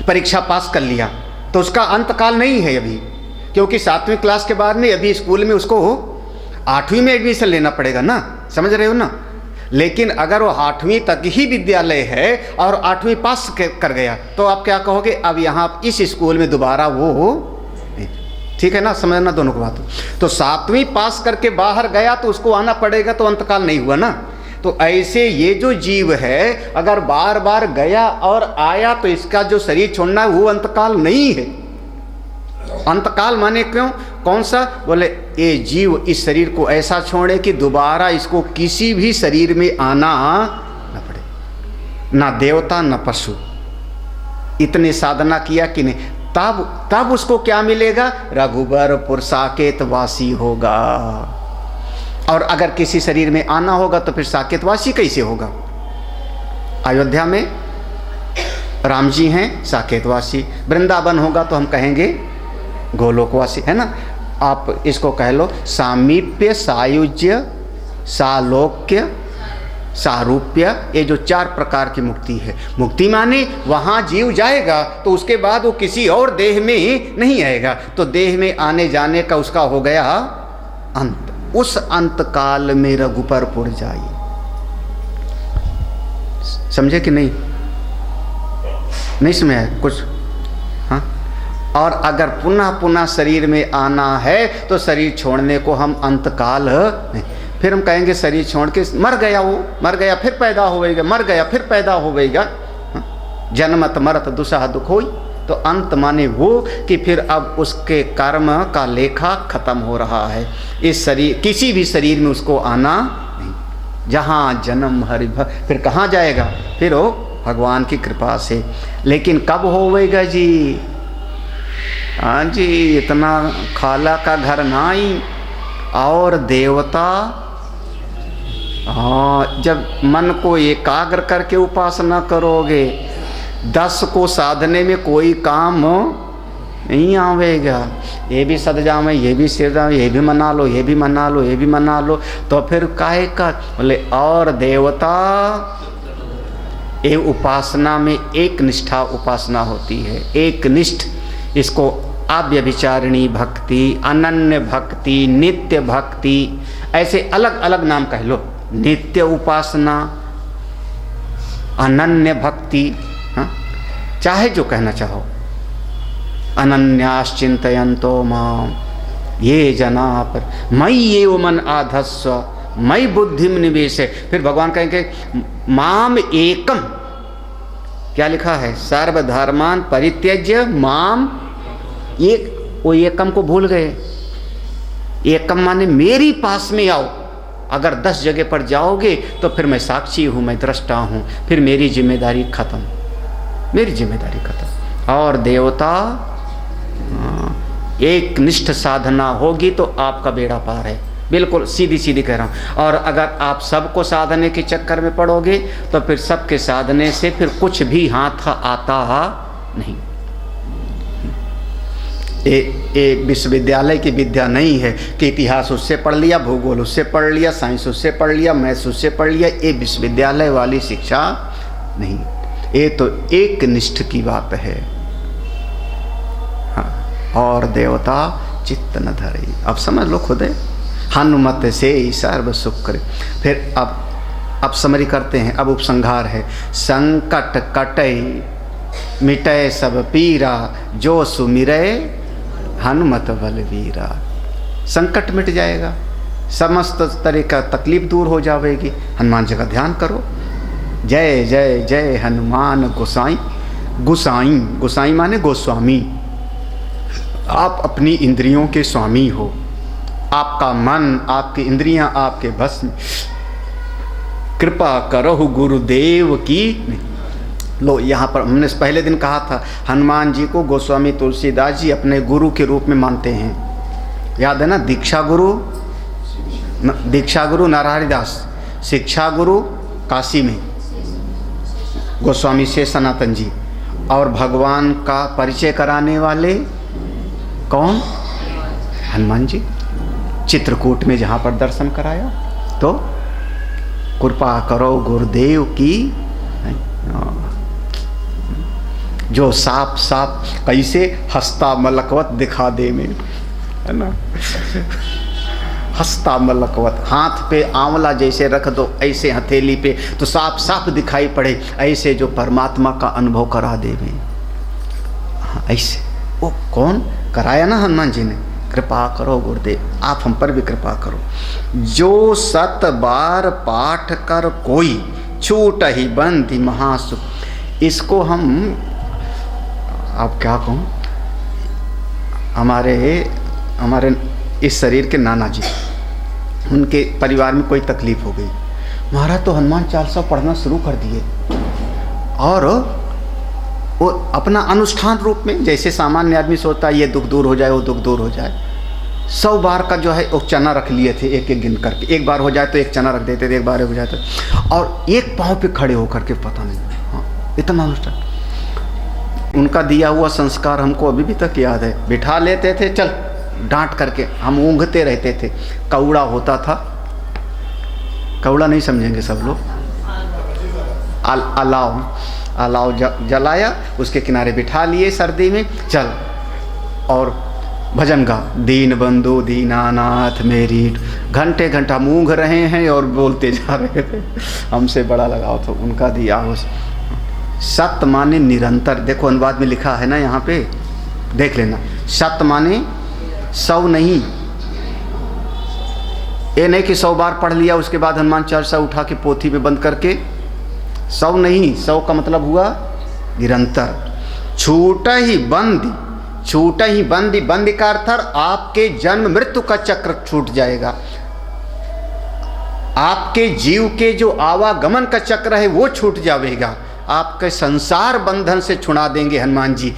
परीक्षा पास कर लिया तो उसका अंतकाल नहीं है अभी, क्योंकि 7वीं क्लास के बाद में अभी स्कूल में उसको 8वीं में एडमिशन लेना पड़ेगा ना, समझ रहे हो ना। लेकिन अगर वो 8वीं तक ही विद्यालय है और 8वीं पास कर गया तो आप क्या कहोगे? अब यहाँ इस स्कूल में दोबारा वो हो, ठीक है ना, समझना दोनों को बात। तो 7वीं पास करके बाहर गया तो उसको आना पड़ेगा, तो अंतकाल नहीं हुआ ना। तो ऐसे ये जो जीव है अगर बार बार गया और आया तो इसका जो शरीर छोड़ना है वो अंतकाल नहीं है। अंतकाल माने क्यों? कौन सा? बोले ये जीव इस शरीर को ऐसा छोड़े कि दोबारा इसको किसी भी शरीर में आना न पड़े, ना देवता न पशु। इतने साधना किया कि नहीं, तब उसको क्या मिलेगा? रघुबरपुर साकेत वासी होगा। और अगर किसी शरीर में आना होगा तो फिर साकेतवासी कैसे होगा? अयोध्या में राम जी हैं साकेतवासी, वृंदावन होगा तो हम कहेंगे गोलोकवासी, है ना। आप इसको कह लो सामीप्य, सायुज्य, सालोक्य, सारूप्य। ये जो 4 प्रकार की मुक्ति है। मुक्ति माने वहाँ जीव जाएगा तो उसके बाद वो किसी और देह में नहीं आएगा, तो देह में आने जाने का उसका हो गया अंत। उस अंत काल में रघुपरपुर जाइए। समझे कि नहीं? नहीं समझ कुछ? हाँ, और अगर पुनः पुनः शरीर में आना है तो शरीर छोड़ने को हम अंतकाल नहीं। फिर हम कहेंगे शरीर छोड़ के मर गया, वो मर गया फिर पैदा होएगा, मर गया फिर पैदा होएगा, जन्मत मरत दुसह दुख होई। तो अंत माने वो कि फिर अब उसके कर्म का लेखा खत्म हो रहा है। इस शरीर, किसी भी शरीर में उसको आना नहीं। जहाँ जन्म हरि फिर कहाँ जाएगा? फिर वो भगवान की कृपा से। लेकिन कब होवेगा जी? हाँ जी, इतना खाला का घर नाई और देवता। हाँ, जब मन को एकाग्र करके उपासना करोगे, 10 को साधने में कोई काम नहीं आवेगा। ये भी सद जावे, ये भी सिर जावे, ये भी मना लो, ये भी मना लो, ये भी मना लो, तो फिर काहे का? बोले और देवता। ये उपासना में एक निष्ठा उपासना होती है, एक निष्ठ। इसको अव्यभिचारिणी भक्ति, अनन्य भक्ति, नित्य भक्ति, ऐसे अलग अलग नाम कह लो। नित्य उपासना, अनन्य भक्ति, हाँ, चाहे जो कहना चाहो। अनन्याश्चिन्तयन्तो माम ये जना पर मयि एव मन आधस्व मयि बुद्धिम निवेशय। फिर भगवान कहेंगे माम एकम, क्या लिखा है? सर्वधर्मान परित्यज्य माम एक। वो एकम को भूल गए। एकम माने मेरी पास में आओ। अगर 10 जगह पर जाओगे तो फिर मैं साक्षी हूँ, मैं दृष्टा हूँ, फिर मेरी जिम्मेदारी खत्म, मेरी जिम्मेदारी खत्म। और देवता, एक निष्ठ साधना होगी तो आपका बेड़ा पार है। बिल्कुल सीधी सीधी कह रहा हूँ। और अगर आप सबको साधने के चक्कर में पड़ोगे तो फिर सबके साधने से फिर कुछ भी हाथ आता नहीं। ये विश्वविद्यालय की विद्या नहीं है कि इतिहास उससे पढ़ लिया, भूगोल उससे पढ़ लिया, साइंस उससे पढ़ लिया, मैथ्स उससे पढ़ लिया। ये विश्वविद्यालय वाली शिक्षा नहीं, ये तो एक निष्ठ की बात है। हाँ, और देवता चित्त न धरे। अब समझ लो खुद, हनुमत से सर्व सुख करे। फिर अब समरी करते हैं। अब उपसंहार है। संकट कटई मिटय सब पीरा जो सुमिरै हनुमत बलवीरा। संकट मिट जाएगा, समस्त तरह का तकलीफ दूर हो जाएगी। हनुमान जी का ध्यान करो। जय जय जय हनुमान गोसाई। गोसाई, गोसाई माने गोस्वामी। आप अपनी इंद्रियों के स्वामी हो। आपका मन, आपकी इंद्रियां आपके बस में। कृपा करो गुरुदेव की। लो, यहाँ पर हमने पहले दिन कहा था, हनुमान जी को गोस्वामी तुलसीदास जी अपने गुरु के रूप में मानते हैं। याद है ना? दीक्षा गुरु नारायणदास, शिक्षा गुरु काशी में गोस्वामी से सनातन जी, और भगवान का परिचय कराने वाले कौन? हनुमान जी। चित्रकूट में जहाँ पर दर्शन कराया तो कृपा करो गुरुदेव की। जो साफ साफ कैसे हस्ता मलकवत दिखा दे में, है ना? हस्ता मलकवत, हाथ पे आंवला जैसे रख दो ऐसे हथेली पे तो साफ साफ दिखाई पड़े, ऐसे जो परमात्मा का अनुभव करा दे में। हाँ, ऐसे वो कौन कराया ना? हनुमान जी ने। कृपा करो गुरुदेव, आप हम पर भी कृपा करो। जो 7 बार पाठ कर कोई छूट ही बंदी महासुख। इसको हम, आप क्या कहूँ, हमारे इस शरीर के नाना जी, उनके परिवार में कोई तकलीफ हो गई, महाराज तो हनुमान चालीसा पढ़ना शुरू कर दिए। और वो अपना अनुष्ठान रूप में, जैसे सामान्य आदमी सोचता है ये दुख दूर हो जाए, वो दुख दूर हो जाए, 100 बार का जो है वो चना रख लिए थे, एक एक गिन करके। एक बार हो जाए तो एक चना रख देते थे, एक बार हो जाए तो, और एक पाँव पे खड़े होकर के, पता नहीं, हाँ, इतना अनुष्ठान। उनका दिया हुआ संस्कार हमको अभी भी तक याद है। बिठा लेते थे, चल, डांट करके हम ऊँघते रहते थे। कौड़ा होता था, कौड़ा नहीं समझेंगे सब लोग, अलाव जलाया, उसके किनारे बिठा लिए सर्दी में, चल, और भजन गा, दीन बंधु दीनानाथ मेरी। घंटे घंटा मूंग रहे हैं और बोलते जा रहे थे। हमसे बड़ा लगाव तो उनका दिया हो। सत्य माने निरंतर। देखो अनुवाद में लिखा है ना यहाँ पे, देख लेना, शत माने 100 नहीं, ये नहीं कि 100 बार पढ़ लिया उसके बाद हनुमान चालीसा उठा के पोथी में बंद करके, 100 नहीं, 100 का मतलब हुआ निरंतर। छूट ही बंदी, छूट ही बंदी, बंदी का अर्थ आपके जन्म मृत्यु का चक्र छूट जाएगा, आपके जीव के जो आवागमन का चक्र है वो छूट जाएगा, आपके संसार बंधन से छुड़ा देंगे हनुमान जी,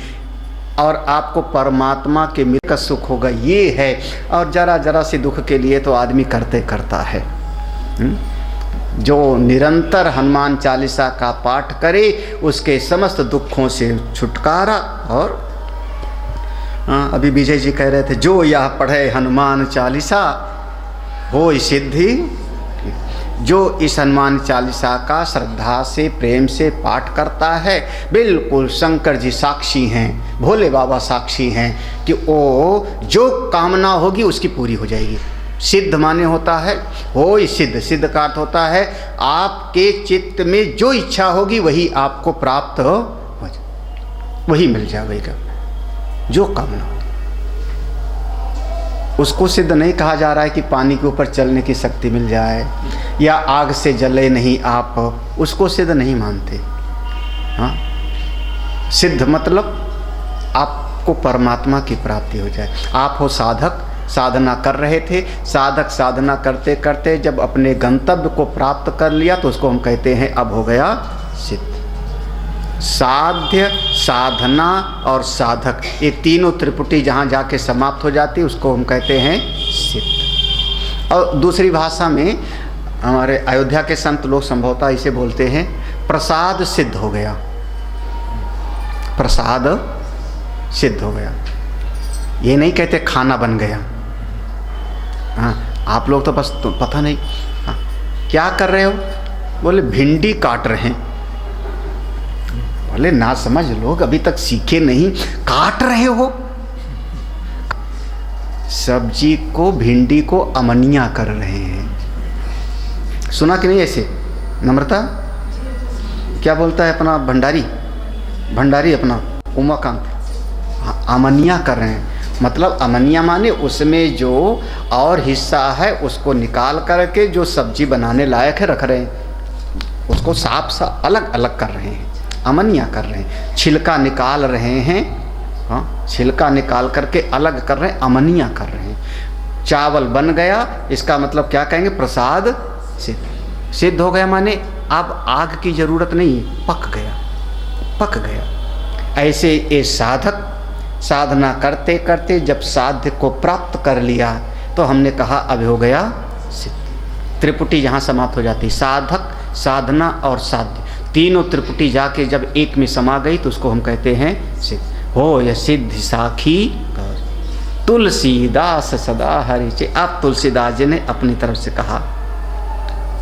और आपको परमात्मा के मिल का सुख होगा। ये है, और जरा जरा से दुख के लिए तो आदमी करता है। जो निरंतर हनुमान चालीसा का पाठ करे उसके समस्त दुखों से छुटकारा। और अभी विजय जी कह रहे थे, जो यह पढ़े हनुमान चालीसा हो सिद्धि, जो इस हनुमान चालीसा का श्रद्धा से प्रेम से पाठ करता है, बिल्कुल शंकर जी साक्षी हैं, भोले बाबा साक्षी हैं कि वो जो कामना होगी उसकी पूरी हो जाएगी। सिद्ध माने होता है हो सिद्ध, सिद्ध का अर्थ होता है आपके चित्त में जो इच्छा होगी वही आपको प्राप्त हो, वही मिल जाएगा, जो कामना होगी। उसको सिद्ध नहीं कहा जा रहा है कि पानी के ऊपर चलने की शक्ति मिल जाए या आग से जले नहीं आप, उसको सिद्ध नहीं मानते। हाँ, सिद्ध मतलब आपको परमात्मा की प्राप्ति हो जाए। आप हो साधक, साधना कर रहे थे, साधक साधना करते करते जब अपने गंतव्य को प्राप्त कर लिया तो उसको हम कहते हैं अब हो गया सिद्ध। साध्य, साधना और साधक, ये तीनों त्रिपुटी जहाँ जाके समाप्त हो जाती उसको हम कहते हैं सिद्ध। और दूसरी भाषा में हमारे अयोध्या के संत लोग संभवतः इसे बोलते हैं प्रसाद सिद्ध हो गया, प्रसाद सिद्ध हो गया। ये नहीं कहते खाना बन गया। हाँ, आप लोग तो बस तो पता नहीं हाँ, क्या कर रहे हो, बोले भिंडी काट रहे हैं। बोले ना समझ लोग अभी तक सीखे नहीं, काट रहे हो। सब्जी को, भिंडी को अमनिया कर रहे हैं। सुना कि नहीं ऐसे? नम्रता क्या बोलता है अपना भंडारी, भंडारी अपना उमाकांत, अमनिया कर रहे हैं। मतलब अमनिया माने उसमें जो और हिस्सा है उसको निकाल करके जो सब्जी बनाने लायक है रख रहे हैं, उसको साफ साफ अलग अलग कर रहे हैं, अमनिया कर रहे हैं। छिलका निकाल रहे हैं, हाँ, छिलका निकाल करके अलग कर रहे हैं, अमनिया कर रहे हैं। चावल बन गया, इसका मतलब क्या कहेंगे? प्रसाद सिद्ध। सिद्ध हो गया माने अब आग की जरूरत नहीं, पक गया, पक गया। ऐसे ये साधक साधना करते करते जब साध्य को प्राप्त कर लिया तो हमने कहा अब हो गया सिद्ध। त्रिपुटी जहाँ समाप्त हो जाती, साधक, साधना और साध्य, तीनों त्रिपुटी जाके जब एक में समा गई तो उसको हम कहते हैं सिद्ध। हो यह सिद्ध साखी तुलसीदास सदा हरि चे। अब तुलसीदास जी ने अपनी तरफ से कहा,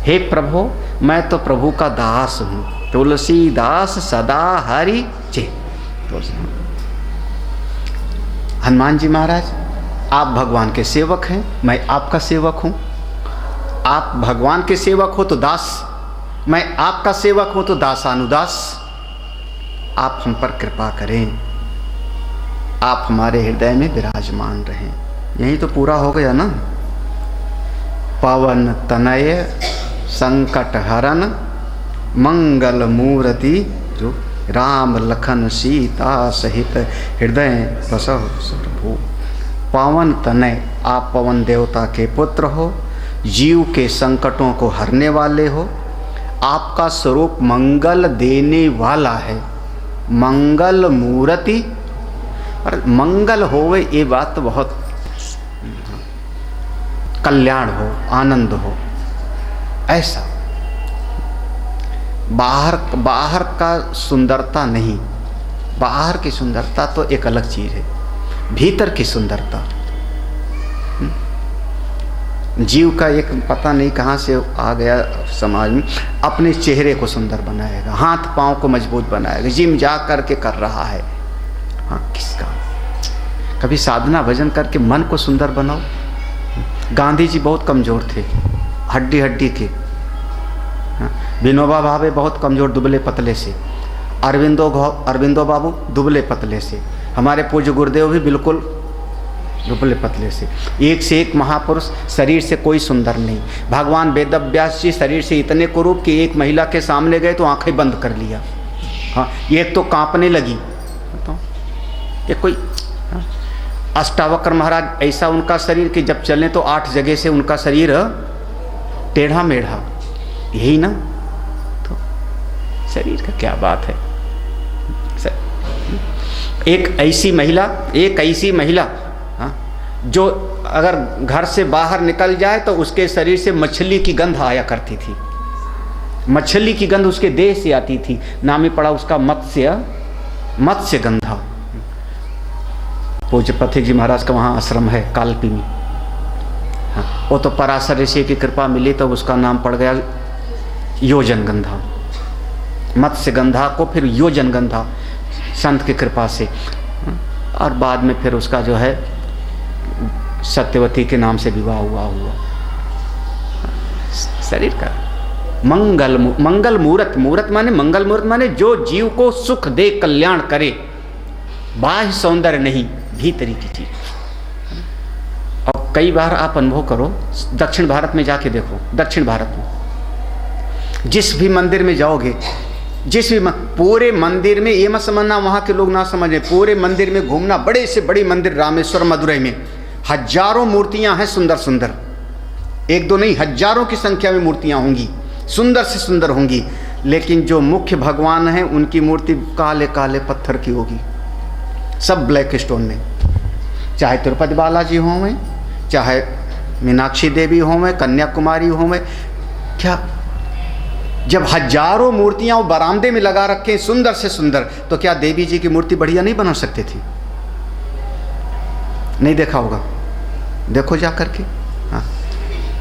हे प्रभु मैं तो प्रभु का दास हूँ, तुलसीदास सदा हरि चे। हनुमान जी महाराज आप भगवान के सेवक हैं, मैं आपका सेवक हूँ। आप भगवान के सेवक हो तो दास, मैं आपका सेवक हूँ तो दासानुदास। आप हम पर कृपा करें, आप हमारे हृदय में विराजमान रहें। यही तो पूरा हो गया ना। पवन तनय संकट हरन मंगल मूर्ति जो राम लखन सीता सहित हृदय बसव सर्वभू। पवन तनय, आप पवन देवता के पुत्र हो, जीव के संकटों को हरने वाले हो। आपका स्वरूप मंगल देने वाला है, मंगल मूर्ति। और मंगल होवे ये बात तो बहुत, कल्याण हो, आनंद हो, ऐसा। बाहर का सुंदरता नहीं, बाहर की सुंदरता तो एक अलग चीज़ है, भीतर की सुंदरता। जीव का एक पता नहीं कहाँ से आ गया समाज में, अपने चेहरे को सुंदर बनाएगा, हाथ पांव को मजबूत बनाएगा, जिम जा करके कर रहा है। हाँ, किसका? कभी साधना भजन करके मन को सुंदर बनाओ। गांधी जी बहुत कमज़ोर थे, हड्डी हड्डी के। विनोबा भावे बहुत कमज़ोर, दुबले पतले से। अरविंदो बाबू दुबले पतले से। हमारे पूज्य गुरुदेव भी बिल्कुल दुबले पतले से एक महापुरुष, शरीर से कोई सुंदर नहीं। भगवान वेदव्यास जी शरीर से इतने कुरूप कि एक महिला के सामने गए तो आंखें बंद कर लिया। हाँ, एक तो कांपने लगी। तो ये कोई अष्टावक्र महाराज ऐसा उनका शरीर कि जब चलें तो 8 जगह से उनका शरीर टेढ़ा मेढ़ा, यही ना। तो शरीर का क्या बात है। एक ऐसी महिला हाँ, जो अगर घर से बाहर निकल जाए तो उसके शरीर से मछली की गंध आया करती थी। मछली की गंध उसके देह से आती थी। नाम ही पड़ा उसका मत्स्य गंधा। पूज्य पथिक जी महाराज का वहाँ आश्रम है कालपी में। हाँ, वो तो पराशर ऋषि की कृपा मिली तो उसका नाम पड़ गया योजन गंधा। मत्स्य गंधा को फिर योजन गंधा संत की कृपा से, और बाद में फिर उसका जो है सत्यवती के नाम से विवाह हुआ। शरीर का मंगल मूर्त माने मंगल मूर्त माने जो जीव को सुख दे, कल्याण करे। बाह्य सौंदर्य नहीं, भीतरी की चीज। और कई बार आप अनुभव करो, दक्षिण भारत में जाके देखो, दक्षिण भारत में जिस भी मंदिर में जाओगे, पूरे मंदिर में, ये मत समझना वहाँ के लोग ना समझें, पूरे मंदिर में घूमना, बड़े से बड़े मंदिर रामेश्वर मदुरई में हजारों मूर्तियां हैं, सुंदर सुंदर, एक दो नहीं हजारों की संख्या में मूर्तियां होंगी, सुंदर से सुंदर होंगी। लेकिन जो मुख्य भगवान हैं उनकी मूर्ति काले काले पत्थर की होगी, सब ब्लैक स्टोन में। चाहे तिरुपति बालाजी हों, चाहे मीनाक्षी देवी हों, कन्याकुमारी हों, क्या जब हजारों मूर्तियां वो बरामदे में लगा रखे सुंदर से सुंदर, तो क्या देवी जी की मूर्ति बढ़िया नहीं बना सकते थी? नहीं देखा होगा, देखो जा करके। हाँ,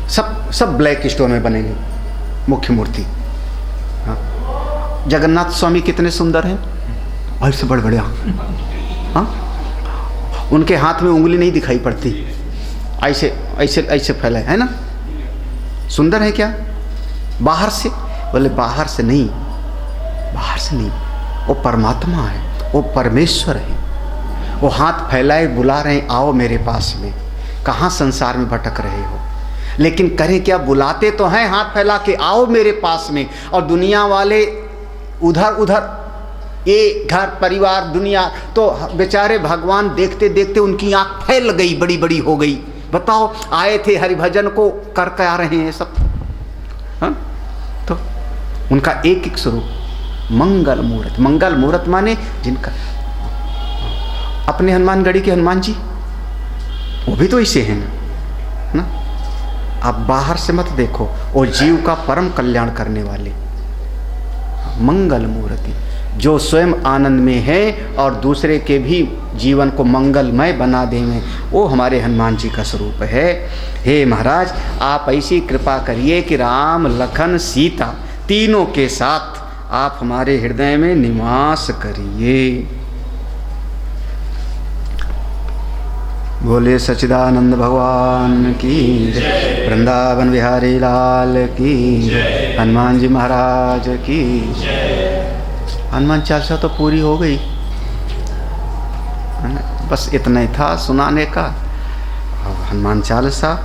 सब ब्लैक स्टोन में बनेंगे मुख्य मूर्ति। हाँ, जगन्नाथ स्वामी कितने सुंदर हैं, और से बड़े बड़े। हाँ, उनके हाथ में उंगली नहीं दिखाई पड़ती, ऐसे ऐसे ऐसे फैला है ना। सुंदर है क्या? बाहर से बोले, बाहर से नहीं, वो परमात्मा है, वो परमेश्वर है। वो हाथ फैलाए बुला रहे हैं, आओ मेरे पास में। कहाँ संसार में भटक रहे हो, लेकिन करें क्या? बुलाते तो हैं हाथ फैला के, आओ मेरे पास में। और दुनिया वाले उधर उधर, ये घर परिवार दुनिया, तो बेचारे भगवान देखते देखते उनकी आँख फैल गई, बड़ी बड़ी हो गई। बताओ, आए थे हरिभजन को करके आ रहे हैं सब। हाँ, तो उनका एक एक स्वरूप मंगल मूर्त। मंगल मूर्त माने जिनका, अपने हनुमानगढ़ी के हनुमान जी वो भी तो इसे हैं ना। आप बाहर से मत देखो, वो जीव का परम कल्याण करने वाले मंगल मूर्ति, जो स्वयं आनंद में है और दूसरे के भी जीवन को मंगलमय बना देंगे, वो हमारे हनुमान जी का स्वरूप है। हे महाराज, आप ऐसी कृपा करिए कि राम लखन सीता तीनों के साथ आप हमारे हृदय में निवास करिए। बोले सच्चिदानंद भगवान की जय, वृंदावन बिहारी लाल की जय, हनुमान जी महाराज की जय। हनुमान चालीसा तो पूरी हो गई, बस इतना ही था सुनाने का हनुमान चालीसा।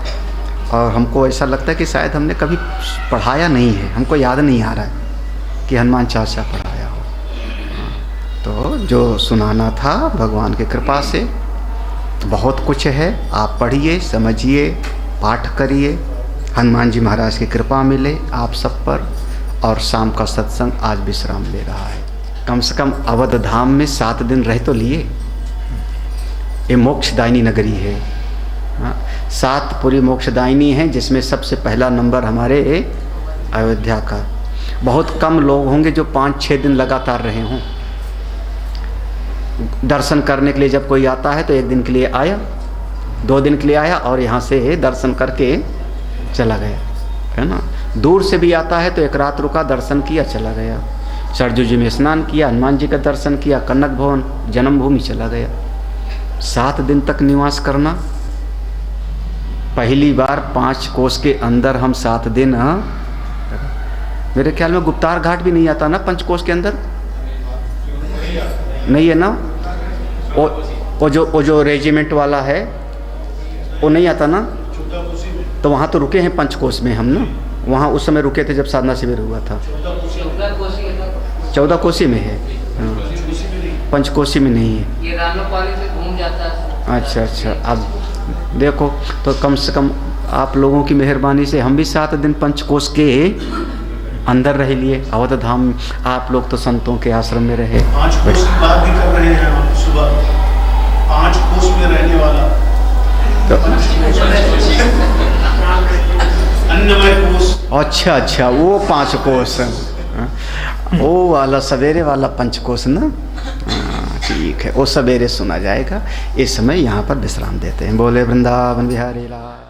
और हमको ऐसा लगता है कि शायद हमने कभी पढ़ाया नहीं है, हमको याद नहीं आ रहा है कि हनुमान चालीसा पढ़ाया हो। तो जो सुनाना था भगवान की कृपा से, बहुत कुछ है, आप पढ़िए, समझिए, पाठ करिए, हनुमान जी महाराज की कृपा मिले आप सब पर। और शाम का सत्संग आज विश्राम ले रहा है। कम से कम अवध धाम में 7 दिन रह तो लिए। ये मोक्षदायिनी नगरी है। हाँ, 7 पूरी मोक्षदायिनी हैं, जिसमें सबसे पहला नंबर हमारे अयोध्या का। बहुत कम लोग होंगे जो 5-6 दिन लगातार रहे हों। दर्शन करने के लिए जब कोई आता है तो 1 दिन के लिए आया, 2 दिन के लिए आया और यहाँ से दर्शन करके चला गया, है ना। दूर से भी आता है तो 1 रात रुका, दर्शन किया, चला गया। सरजू जी में स्नान किया, हनुमान जी का दर्शन किया, कनक भवन जन्मभूमि चला गया। 7 दिन तक निवास करना, पहली बार 5 कोस के अंदर हम 7 दिन। हाँ, मेरे ख्याल में गुप्तार घाट भी नहीं आता ना 5 कोस के अंदर, नहीं है ना। वो जो रेजिमेंट वाला है वो नहीं आता ना, तो वहाँ तो रुके हैं पंचकोश में हम ना, वहाँ उस समय रुके थे जब साधना शिविर हुआ था। 14 कोसी में है, हाँ, पंचकोशी में नहीं है। ये रानोपाली से घूम जाता है। अच्छा, अब देखो तो कम से कम आप लोगों की मेहरबानी से हम भी 7 दिन पंचकोश के अंदर रह लिए अवध धाम। आप लोग तो संतों के आश्रम में रहे। 5 कोस की बात भी कर रहे हैं हम सुबह, 5 कोस में रहने वाला तो अन्नमय कोस। अच्छा, वो 5 कोस, वो वाला सवेरे वाला पंचकोश ना, हाँ, ठीक है, वो सवेरे सुना जाएगा। इस समय यहाँ पर विश्राम देते हैं। बोले वृंदावन बिहारी लाल।